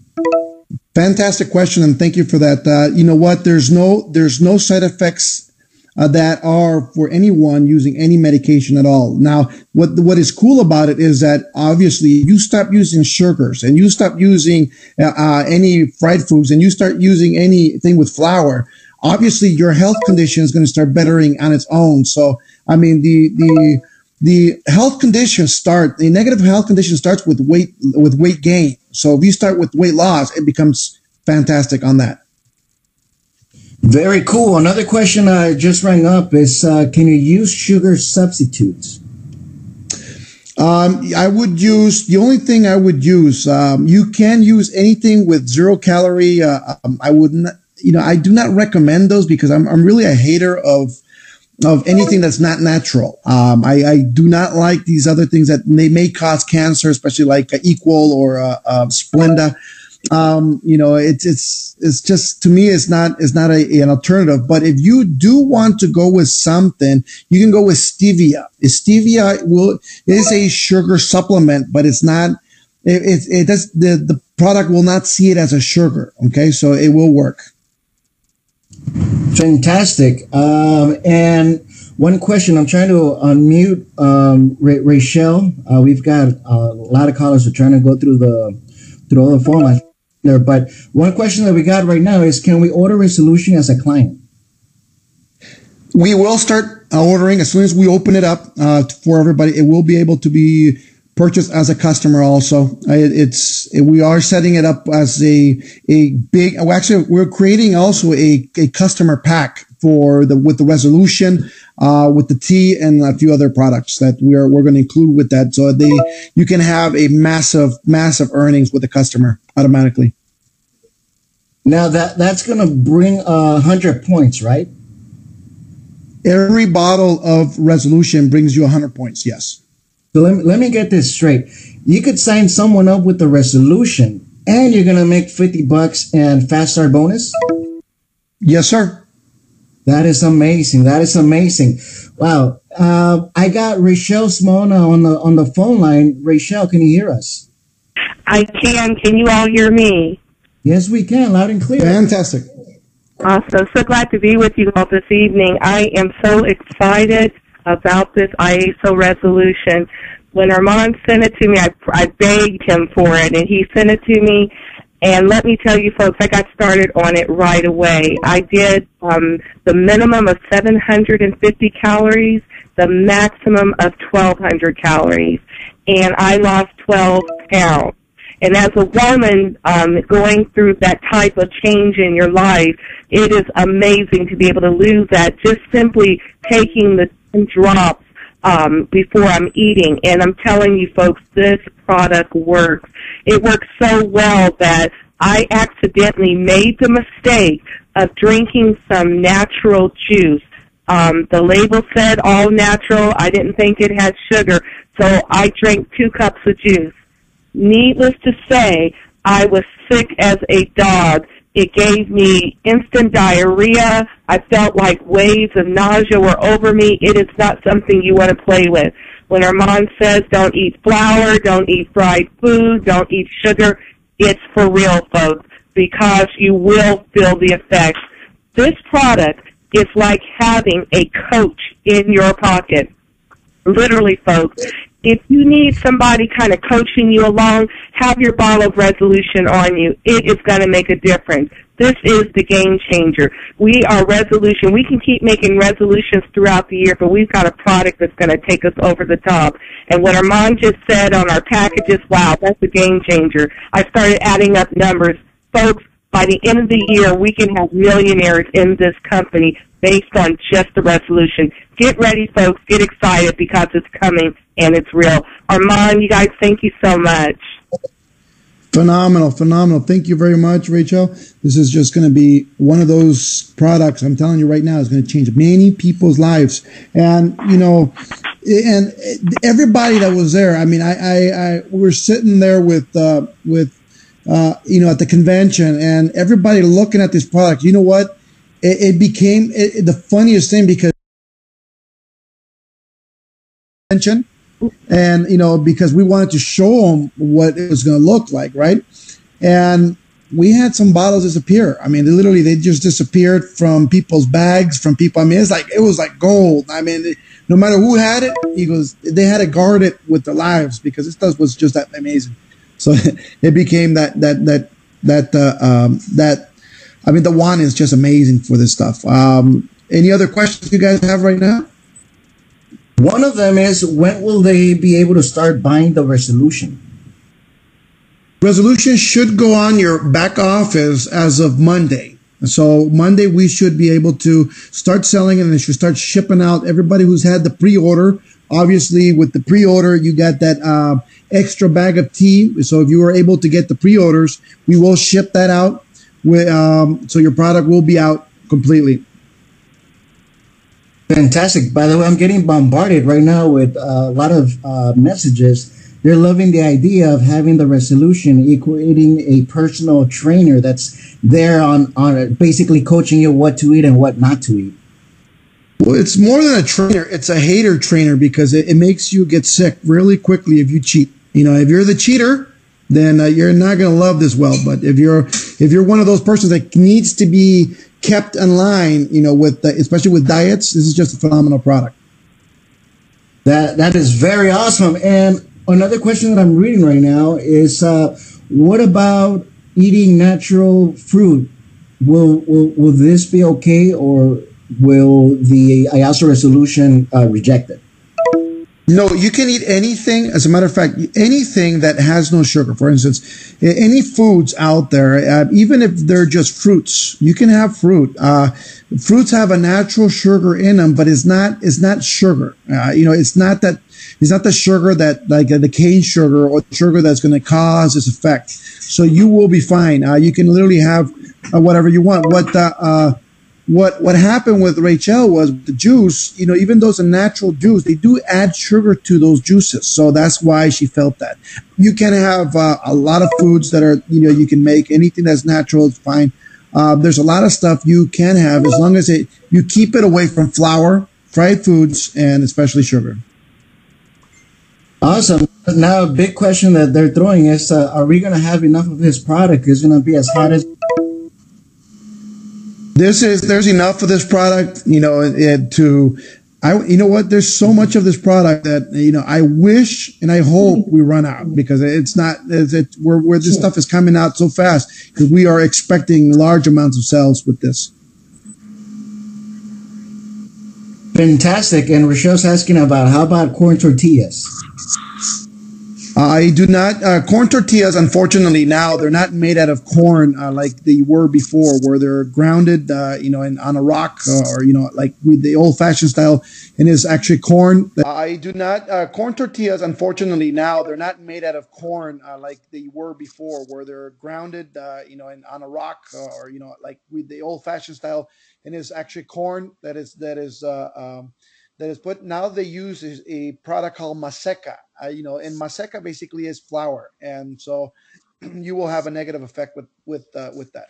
Fantastic question, and thank you for that. You know what? There's no side effects that are for anyone using any medication at all. Now, what is cool about it is that obviously you stop using sugars and you stop using any fried foods and you start using anything with flour. Obviously, your health condition is going to start bettering on its own. So, I mean, the health conditions the negative health condition starts with weight gain. So if you start with weight loss, it becomes fantastic on that. Very cool. Another question I just rang up is, can you use sugar substitutes? I would use, the only thing I would use, you can use anything with 0 calorie. I wouldn't, I do not recommend those because I'm really a hater of anything that's not natural. I do not like these other things that they may cause cancer, especially like Equal or Splenda. It's just, to me, it's not an alternative. But if you do want to go with something, you can go with stevia. Stevia is a sugar supplement, but it's not, the product will not see it as a sugar. Okay. So it will work. Fantastic. And one question, I'm trying to unmute Raychel. We've got a lot of callers who are trying to go through all the phone lines there. But one question that we got right now is, can we order Resolution as a client? We will start ordering as soon as we open it up for everybody. It will be able to be purchased as a customer also. We are setting it up as a big, actually we're creating also a customer pack with the Resolution, with the tea and a few other products that we're going to include with that. So you can have a massive earnings with the customer automatically. Now that's going to bring 100 points, right? Every bottle of Resolution brings you 100 points. Yes. So let me get this straight. You could sign someone up with the Resolution and you're going to make $50 and Fast Start bonus? Yes, sir. That is amazing. That is amazing. Wow. I got Raychel Small now on the phone line. Raychel, can you hear us? I can. Can you all hear me? Yes, we can. Loud and clear. Fantastic. Awesome. So glad to be with you all this evening. I am so excited about this IASO resolution. When Armand sent it to me, I begged him for it, and he sent it to me. And let me tell you, folks, I got started on it right away. I did the minimum of 750 calories, the maximum of 1,200 calories, and I lost 12 pounds. And as a woman going through that type of change in your life, it is amazing to be able to lose that just simply taking the drops before I'm eating. And I'm telling you, folks, this product works. It works so well that I accidentally made the mistake of drinking some natural juice. The label said all natural. I didn't think it had sugar, so I drank 2 cups of juice. Needless to say, I was sick as a dog. It gave me instant diarrhea. I felt like waves of nausea were over me. It is not something you want to play with. When Armand says don't eat flour, don't eat fried food, don't eat sugar, it's for real, folks, because you will feel the effects. This product is like having a coach in your pocket. Literally, folks. If you need somebody kind of coaching you along, have your bottle of Resolution on you. It is going to make a difference. This is the game changer. We are resolution. We can keep making resolutions throughout the year, but we've got a product that's going to take us over the top. And what Armand just said on our packages, wow, that's a game changer. I started adding up numbers. Folks, by the end of the year, we can have millionaires in this company based on just the resolution. Get ready, folks. Get excited because it's coming and it's real. Armand, you guys, thank you so much. Phenomenal, phenomenal. Thank you very much, Raychel. This is just going to be one of those products, I'm telling you right now, is going to change many people's lives. And, you know, and everybody that was there, I mean, we were sitting there with, you know, at the convention, and everybody looking at this product. You know what? It became the funniest thing because and you know, because we wanted to show them what it was going to look like, right? And we had some bottles disappear. I mean, they just disappeared from people's bags, from people. I mean, it was like gold. I mean, no matter who had it, they had to guard it with their lives because this stuff was just that amazing. So it became that. I mean, the one is just amazing for this stuff. Any other questions you guys have right now? One of them is, when will they be able to start buying the resolution? Resolution should go on your back office as of Monday. So Monday we should be able to start selling it, and it should start shipping out. Everybody who's had the pre-order, obviously with the pre-order you got that extra bag of tea. So if you were able to get the pre-orders, we will ship that out. So your product will be out completely. Fantastic. By the way, I'm getting bombarded right now with a lot of messages. They're loving the idea of having the resolution equating a personal trainer that's there on basically coaching you what to eat and what not to eat. Well, it's more than a trainer. It's a hater trainer because it makes you get sick really quickly if you cheat. You know, if you're the cheater, then you're not going to love this well. But if you're one of those persons that needs to be kept in line, you know, with especially with diets, this is just a phenomenal product. That is very awesome. And another question that I'm reading right now is, what about eating natural fruit? Will this be okay, or will the IASO resolution reject it? No, you can eat anything. As a matter of fact, anything that has no sugar. For instance, any foods out there, even if they're just fruits, you can have fruit. Fruits have a natural sugar in them, but it's not sugar. You know, it's not the sugar that, like the cane sugar or the sugar that's going to cause this effect. So you will be fine. You can literally have whatever you want. What happened with Raychel was the juice, you know, even though it's a natural juice, they do add sugar to those juices. So that's why she felt that. You can have a lot of foods that are, you know, you can make anything that's natural is fine. There's a lot of stuff you can have as long as you keep it away from flour, fried foods, and especially sugar. Awesome. Now, a big question that they're throwing is, are we going to have enough of this product? Is it going to be as hot as... There's enough of this product, you know, you know what? There's so much of this product that, you know, I wish and I hope we run out, because where this stuff is coming out so fast, because we are expecting large amounts of sales with this. Fantastic. And Rachel's asking about, how about corn tortillas? I do not. Corn tortillas, unfortunately, now they're not made out of corn like they were before, where they're grounded, you know, on a rock, or you know, like with the old-fashioned style, and it's actually corn. I do not. Corn tortillas, unfortunately, now they're not made out of corn like they were before, where they're grounded, you know, on a rock, or you know, like with the old-fashioned style, and it's actually corn that is put. Now they use a product called maseca, you know, and maseca basically is flour, and so you will have a negative effect with that.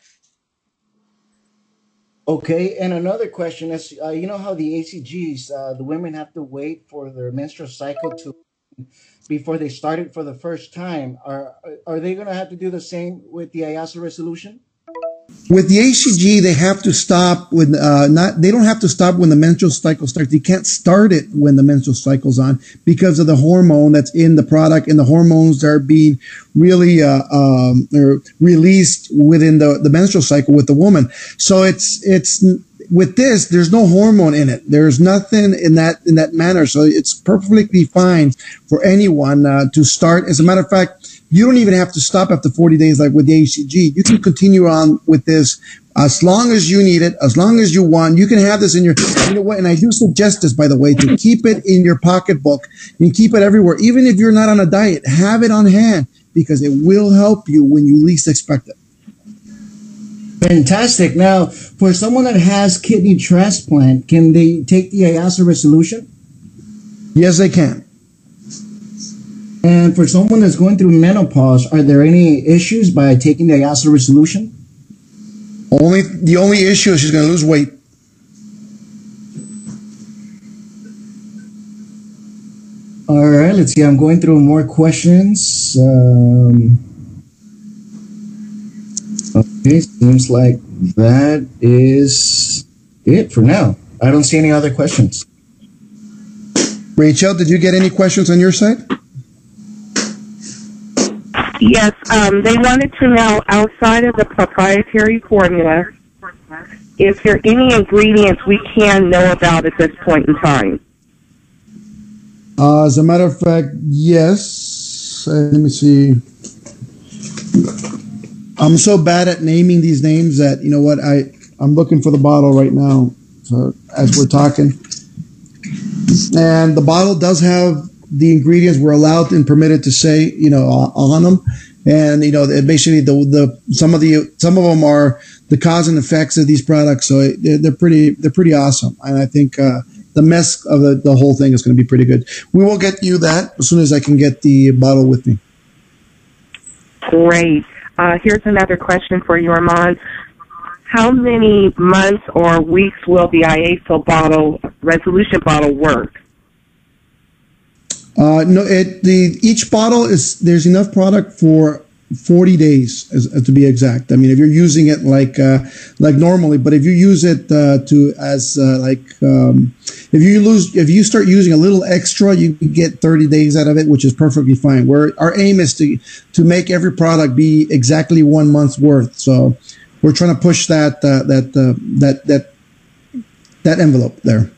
Okay, and another question is, you know how the ACGs, the women have to wait for their menstrual cycle before they start it for the first time. Are they going to have to do the same with the IASO resolution? With the HCG, they have to stop when they don't have to stop when the menstrual cycle starts. They can't start it when the menstrual cycle's on because of the hormone that's in the product, and the hormones are being really released within the menstrual cycle with the woman. So it's with this, there's no hormone in it. There's nothing in that manner. So it's perfectly fine for anyone to start. As a matter of fact, you don't even have to stop after 40 days like with the HCG. You can continue on with this as long as you need it, as long as you want. You can have this in your, you know what, and I do suggest this, by the way, to keep it in your pocketbook and keep it everywhere. Even if you're not on a diet, have it on hand because it will help you when you least expect it. Fantastic. Now, for someone that has kidney transplant, can they take the IASO resolution? Yes, they can. And for someone that's going through menopause, are there any issues by taking the IASO resolution? The only issue is she's going to lose weight. All right, let's see. I'm going through more questions. Okay, seems like that is it for now. I don't see any other questions. Raychel, did you get any questions on your side? Yes, they wanted to know, outside of the proprietary formula, is there any ingredients we can know about at this point in time? As a matter of fact, yes. Let me see. I'm so bad at naming these names that, you know what, I'm looking for the bottle right now as we're talking. And the bottle does have the ingredients we're allowed and permitted to say, you know, on them. And, you know, basically some of them are the cause and effects of these products. So they're pretty awesome. And I think, the mess of the whole thing is going to be pretty good. We will get you that as soon as I can get the bottle with me. Great. Here's another question for you, Armand. How many months or weeks will the IASO resolution bottle work? No, each bottle there's enough product for 40 days to be exact. I mean, if you're using it like normally, but if you use it if you start using a little extra, you can get 30 days out of it, which is perfectly fine. Our aim is to make every product be exactly 1 month's worth. So we're trying to push that envelope there.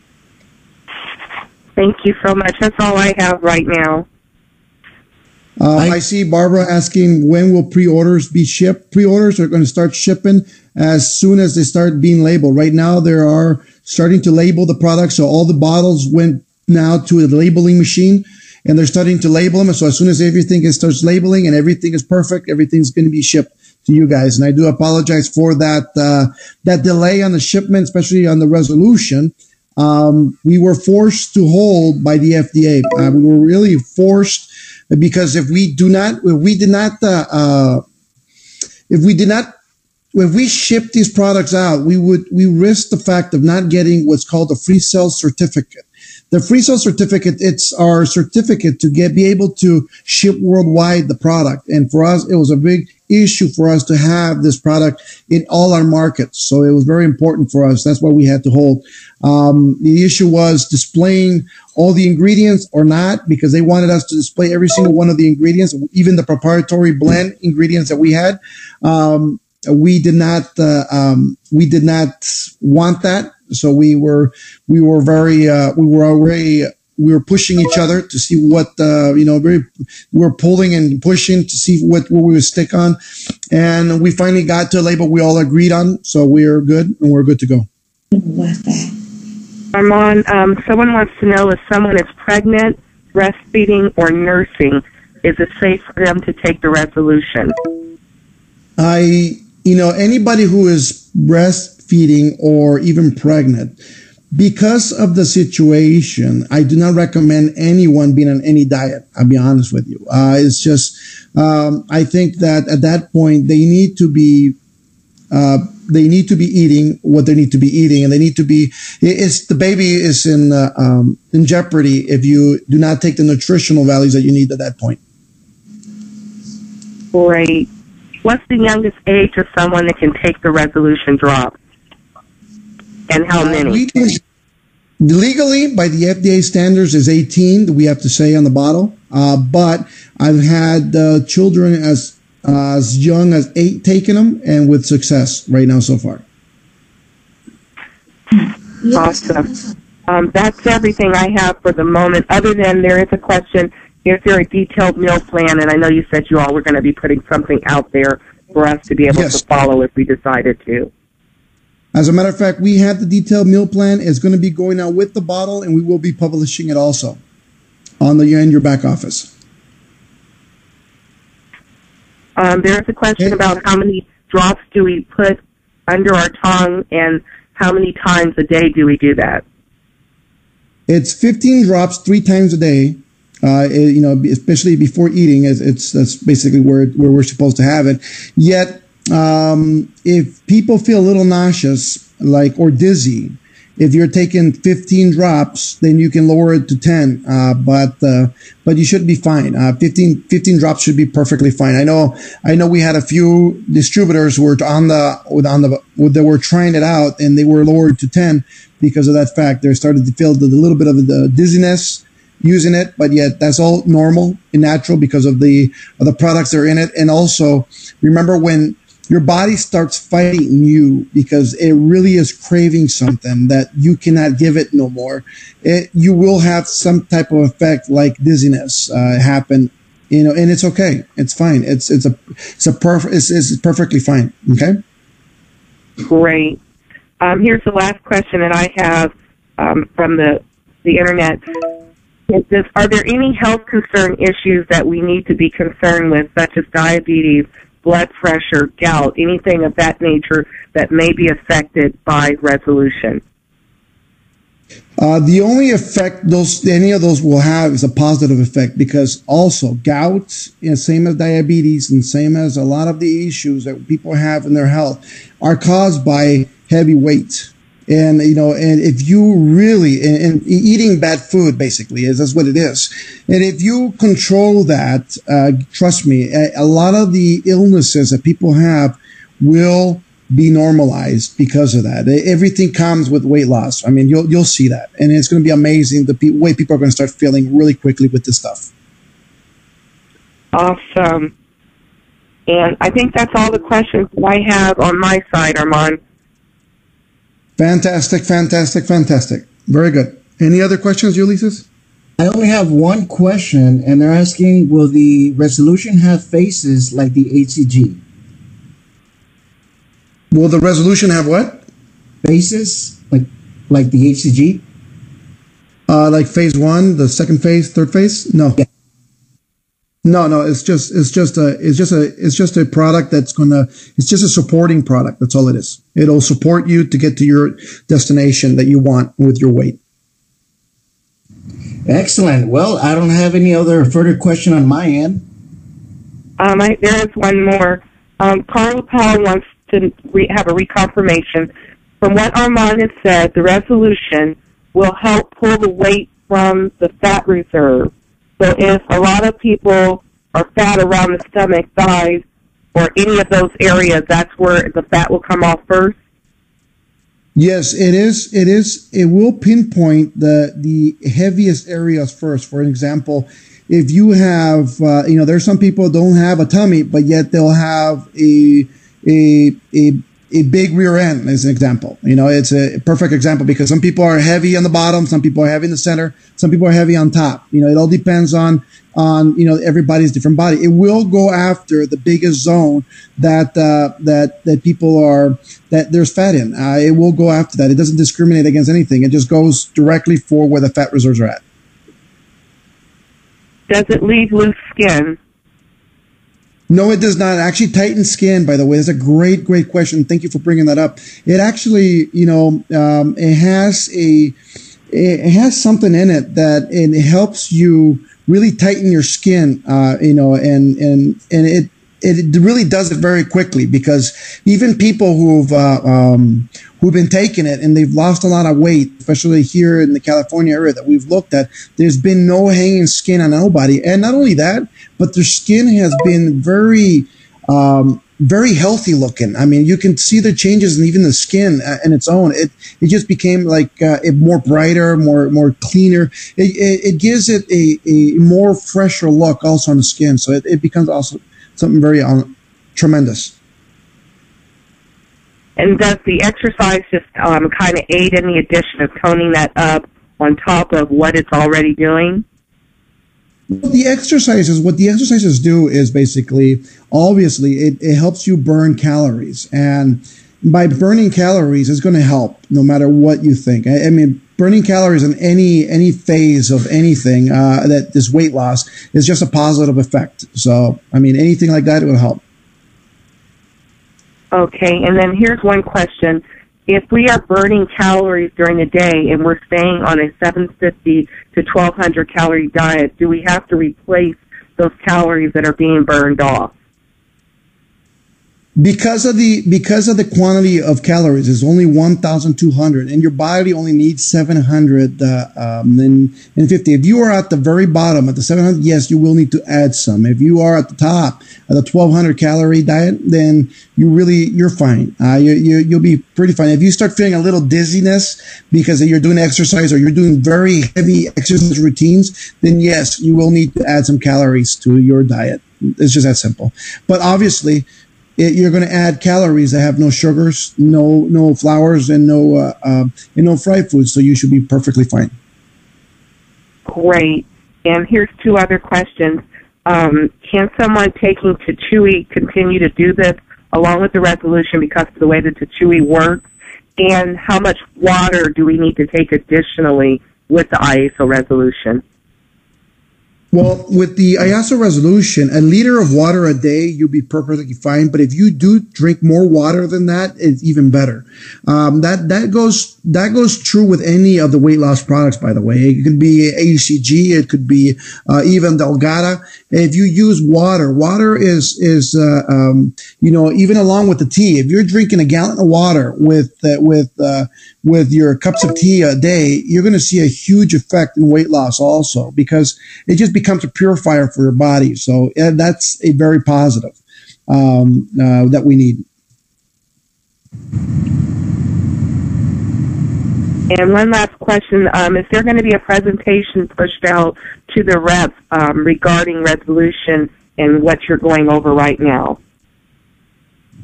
Thank you so much. That's all I have right now. I see Barbara asking, when will pre-orders be shipped? Pre-orders are going to start shipping as soon as they start being labeled. Right now, they are starting to label the product. So all the bottles went now to a labeling machine and they're starting to label them. So as soon as everything starts labeling and everything is perfect, everything's going to be shipped to you guys. And I do apologize for that delay on the shipment, especially on the resolution. We were forced to hold by the FDA. We were really forced because if we ship these products out, we risk the fact of not getting what's called a free sale certificate. The free sale certificate, it's our certificate to be able to ship worldwide the product. And for us, it was a big issue for us to have this product in all our markets. So it was very important for us. That's why we had to hold. The issue was displaying all the ingredients or not, because they wanted us to display every single one of the ingredients, even the proprietary blend ingredients that we had. We did not want that. So we were pushing each other to see what, we were pulling and pushing to see what we would stick on. And we finally got to a label we all agreed on. So we're good and we're good to go. What's that? Armand, someone wants to know if someone is pregnant, breastfeeding, or nursing, is it safe for them to take the resolution? Anybody who is breastfeeding or even pregnant, because of the situation, I do not recommend anyone being on any diet. I'll be honest with you. It's just, I think that at that point they need to be eating what they need to be eating, and they need to be. The baby is in jeopardy if you do not take the nutritional values that you need at that point. Great. what's the youngest age of someone that can take the resolution drop? And how many? Legally, by the FDA standards, is 18. We have to say on the bottle. But I've had children as young as 8 taking them, and with success right now so far. Awesome. That's everything I have for the moment. Other than there is a question: is there a detailed meal plan? And I know you said you all were going to be putting something out there for us to be able to follow if we decided to. As a matter of fact, we have the detailed meal plan. It's going to be going out with the bottle, and we will be publishing it also on in your back office. There's a question about how many drops do we put under our tongue, and how many times a day do we do that? It's 15 drops 3 times a day. Especially before eating, that's basically where we're supposed to have it. Yet, if people feel a little nauseous, or dizzy, if you're taking 15 drops, then you can lower it to 10. But you should be fine. 15 drops should be perfectly fine. I know we had a few distributors who were they were trying it out, and they were lowered to 10 because of that fact. They started to feel a little bit of the dizziness using it, but yet that's all normal and natural because of the products that are in it. And also, remember, when your body starts fighting you because it really is craving something that you cannot give it no more, you will have some type of effect like dizziness happen, and it's okay. It's fine. It's perfectly fine. Okay. Great. Here's the last question that I have from the internet. Are there any health concern issues that we need to be concerned with, such as diabetes, blood pressure, gout, anything of that nature that may be affected by resolution? The only effect any of those will have is a positive effect, because also gout, same as diabetes and same as a lot of the issues that people have in their health, are caused by heavy weight. And, and if you really, and eating bad food basically that's what it is. And if you control that, trust me, a lot of the illnesses that people have will be normalized because of that. Everything comes with weight loss. I mean, you'll see that. And it's going to be amazing the way people are going to start feeling really quickly with this stuff. Awesome. And I think that's all the questions that I have on my side, Armand. Fantastic. Very good. Any other questions, Ulysses? I only have one question, and they're asking, will the resolution have faces like the HCG? Will the resolution have what? Faces like the HCG? Like phase 1, the second phase, third phase? No. Yeah. No, it's just a product it's just a supporting product. That's all it is. It'll support you to get to your destination that you want with your weight. Excellent. Well, I don't have any other further question on my end. There is one more. Carl Powell wants to have a reconfirmation. From what Armand has said, the resolution will help pull the weight from the fat reserve. So if a lot of people are fat around the stomach, thighs, or any of those areas, that's where the fat will come off first? Yes, it is. It will pinpoint the heaviest areas first. For example, if you have, there's some people who don't have a tummy, but yet they'll have a big rear end, as an example. It's a perfect example, because some people are heavy on the bottom, some people are heavy in the center, some people are heavy on top. It all depends on everybody's different body. It will go after the biggest zone that people are, that there's fat in. It will go after that. It doesn't discriminate against anything. It just goes directly for where the fat reserves are at. Does it leave loose skin? No, it does not. It actually tightens skin, by the way. That's a great question. Thank you for bringing that up. It actually, it has something in it that it helps you really tighten your skin, and it really does it very quickly, because even people who've been taking it and they've lost a lot of weight, especially here in the California area that we've looked at, there's been no hanging skin on nobody. And not only that, but their skin has been very, very healthy looking. I mean, you can see the changes in even the skin in its own. It just became like more brighter, more cleaner. It gives it a more fresher look also on the skin. So it becomes also something very tremendous. And does the exercise just kind of aid in the addition of toning that up on top of what it's already doing? What the exercises do is basically, obviously, it helps you burn calories. And by burning calories, it's going to help no matter what you think. I mean, burning calories in any phase of anything that is weight loss is just a positive effect. So, I mean, anything like that, it will help. Okay, and then here's one question. If we are burning calories during the day and we're staying on a 750 to 1,200 calorie diet, do we have to replace those calories that are being burned off? Because of the quantity of calories, it's only 1,200, and your body only needs 750. If you are at the very bottom, at the 700, yes, you will need to add some. If you are at the top of the 1,200 calorie diet, then you're fine. You'll be pretty fine. If you start feeling a little dizziness because you're doing exercise or you're doing very heavy exercise routines, then yes, you will need to add some calories to your diet. It's just that simple. But obviously, you're going to add calories that have no sugars, no flours, and no fried foods. So you should be perfectly fine. Great. And here's two other questions. Can someone taking Chewy continue to do this along with the resolution because of the way that the Chewy works? And how much water do we need to take additionally with the IASO resolution? Well, with the IASO resolution, a liter of water a day, you'll be perfectly fine. But if you do drink more water than that, it's even better. That goes true with any of the weight loss products, by the way. It could be ACG, it could be even Delgada. If you use water is even along with the tea. If you're drinking a gallon of water with your cups of tea a day, you're going to see a huge effect in weight loss also, because it just becomes a purifier for your body. So that's a very positive that we need. And one last question. Is there going to be a presentation pushed out to the reps regarding resolution and what you're going over right now?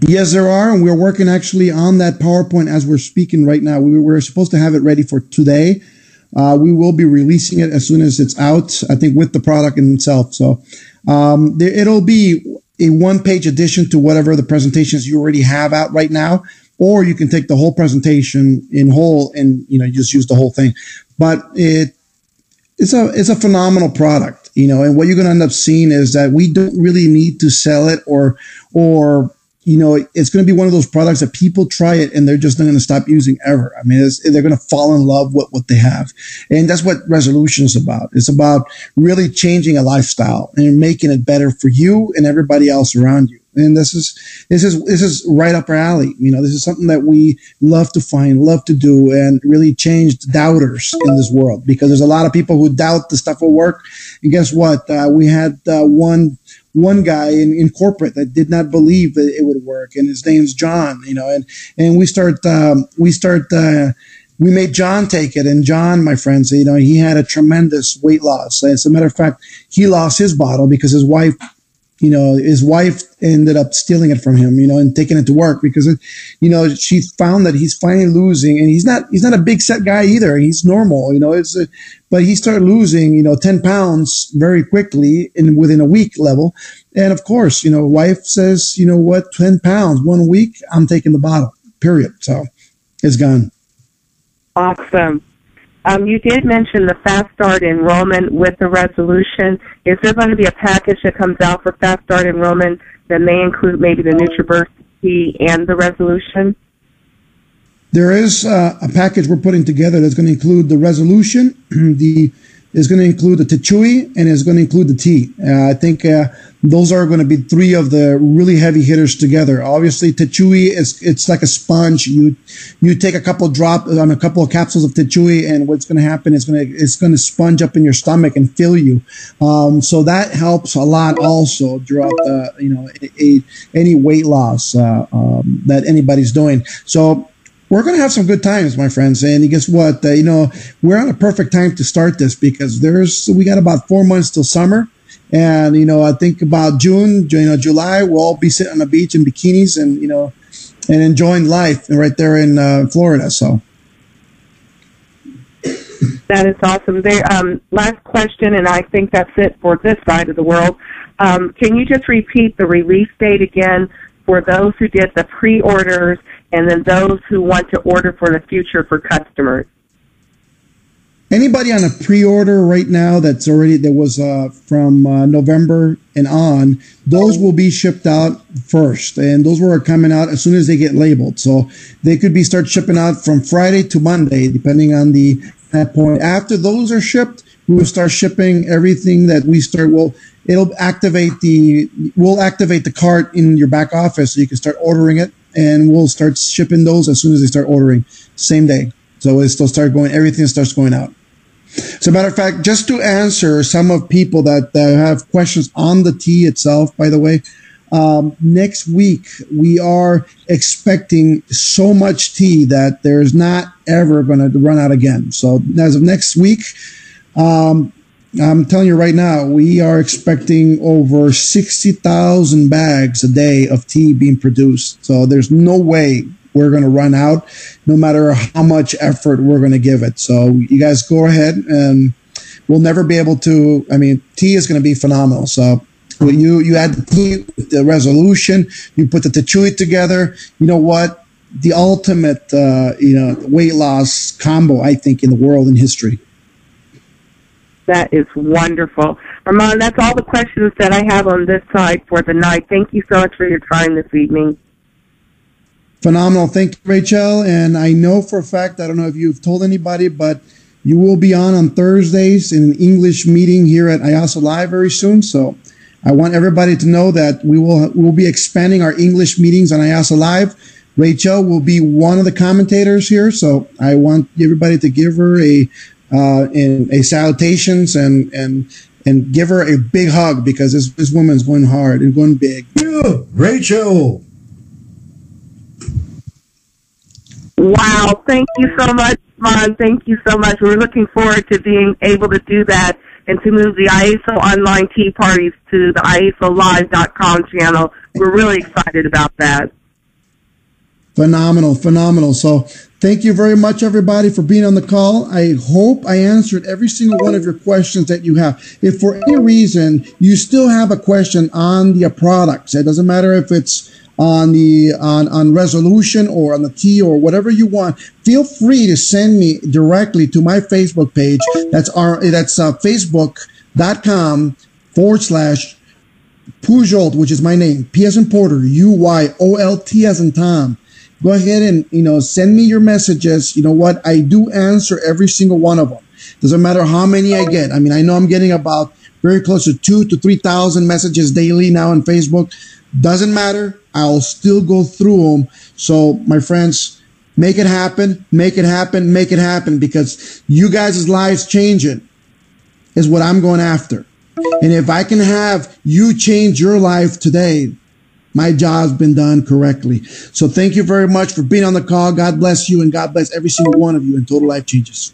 Yes, there are, and we're working actually on that PowerPoint as we're speaking right now. We're supposed to have it ready for today. We will be releasing it as soon as it's out, I think, with the product in itself. So it'll be a one-page addition to whatever the presentations you already have out right now, or you can take the whole presentation in whole and just use the whole thing. But it's a phenomenal product, and what you're going to end up seeing is that we don't really need to sell it or it's going to be one of those products that people try it and they're just not going to stop using ever. I mean, they're going to fall in love with what they have. And that's what resolution is about. It's about really changing a lifestyle and making it better for you and everybody else around you. And this is right up our alley. This is something that we love to find, love to do, and really change doubters in this world, because there's a lot of people who doubt the stuff will work. And guess what? We had one guy in corporate that did not believe that it would work, and his name's John, and we made John take it, and John, my friends, he had a tremendous weight loss. As a matter of fact, he lost his bottle because his wife ended up stealing it from him, and taking it to work because, she found that he's finally losing, and he's not a big set guy either. He's normal, but he started losing, 10 pounds very quickly within a week level. And of course, wife says, 10 pounds, 1 week, I'm taking the bottle, period. So it's gone. Awesome. You did mention the Fast Start enrollment with the resolution. Is there going to be a package that comes out for Fast Start enrollment that may include maybe the NutriBurst tea and the resolution? There is a package we're putting together that's going to include the resolution, the It's going to include the Tichui, and it's going to include the tea. I think those are going to be three of the really heavy hitters together. Obviously, Tichui it's like a sponge. You take a couple of capsules of Tichui, and what's going to happen is it's going to sponge up in your stomach and fill you. So that helps a lot also throughout any weight loss that anybody's doing. So we're going to have some good times, my friends. And guess what? We're on a perfect time to start this because we got about 4 months till summer. And, I think about June, July, we'll all be sitting on the beach in bikinis and enjoying life right there in Florida. So. That is awesome. Last question, and I think that's it for this side of the world. Can you just repeat the release date again for those who did the pre-orders and then those who want to order for the future for customers? Anybody on a pre-order right now that was from November and on, those will be shipped out first, and those are coming out as soon as they get labeled. So they could start shipping out from Friday to Monday, depending on that point. After those are shipped, we will start shipping everything that we start. We'll activate the cart in your back office so you can start ordering it, and we'll start shipping those as soon as they start ordering, same day. So everything starts going out. As a matter of fact, just to answer some of people that have questions on the tea itself, by the way, next week we are expecting so much tea that there's not ever going to run out again. So as of next week, I'm telling you right now, we are expecting over 60,000 bags a day of tea being produced. So there's no way we're going to run out, no matter how much effort we're going to give it. So you guys go ahead, and we'll never be able to. Tea is going to be phenomenal. So you add the tea with the resolution, you put the Tichui together. You know what? The ultimate, weight loss combo, I think, in the world in history. That is wonderful. Armand, that's all the questions that I have on this side for the night. Thank you so much for your time this evening. Phenomenal. Thank you, Raychel. And I know for a fact, I don't know if you've told anybody, but you will be on Thursdays in an English meeting here at IASO Live very soon. So I want everybody to know that we'll be expanding our English meetings on IASO Live. Raychel will be one of the commentators here. So I want everybody to give her a salutations and give her a big hug, because this woman's going hard and going big. Yeah, Raychel. Wow, thank you so much, Ron. Thank you so much. We're looking forward to being able to do that and to move the IASO online tea parties to the IASOlive.com channel. We're really excited about that. Phenomenal. So thank you very much, everybody, for being on the call. I hope I answered every single one of your questions that you have. If for any reason you still have a question on the products, it doesn't matter if it's on resolution or on the tea or whatever you want, feel free to send me directly to my Facebook page. That's facebook.com/Pujol, which is my name, P as in Porter, UYOLT as in Tom. Go ahead and send me your messages. You know what? I do answer every single one of them. Doesn't matter how many I get. I know I'm getting about very close to 2,000 to 3,000 messages daily now on Facebook. Doesn't matter. I'll still go through them. So, my friends, make it happen, make it happen, make it happen, because you guys' lives changing is what I'm going after. And if I can have you change your life today, my job's been done correctly. So thank you very much for being on the call. God bless you, and God bless every single one of you in Total Life Changes.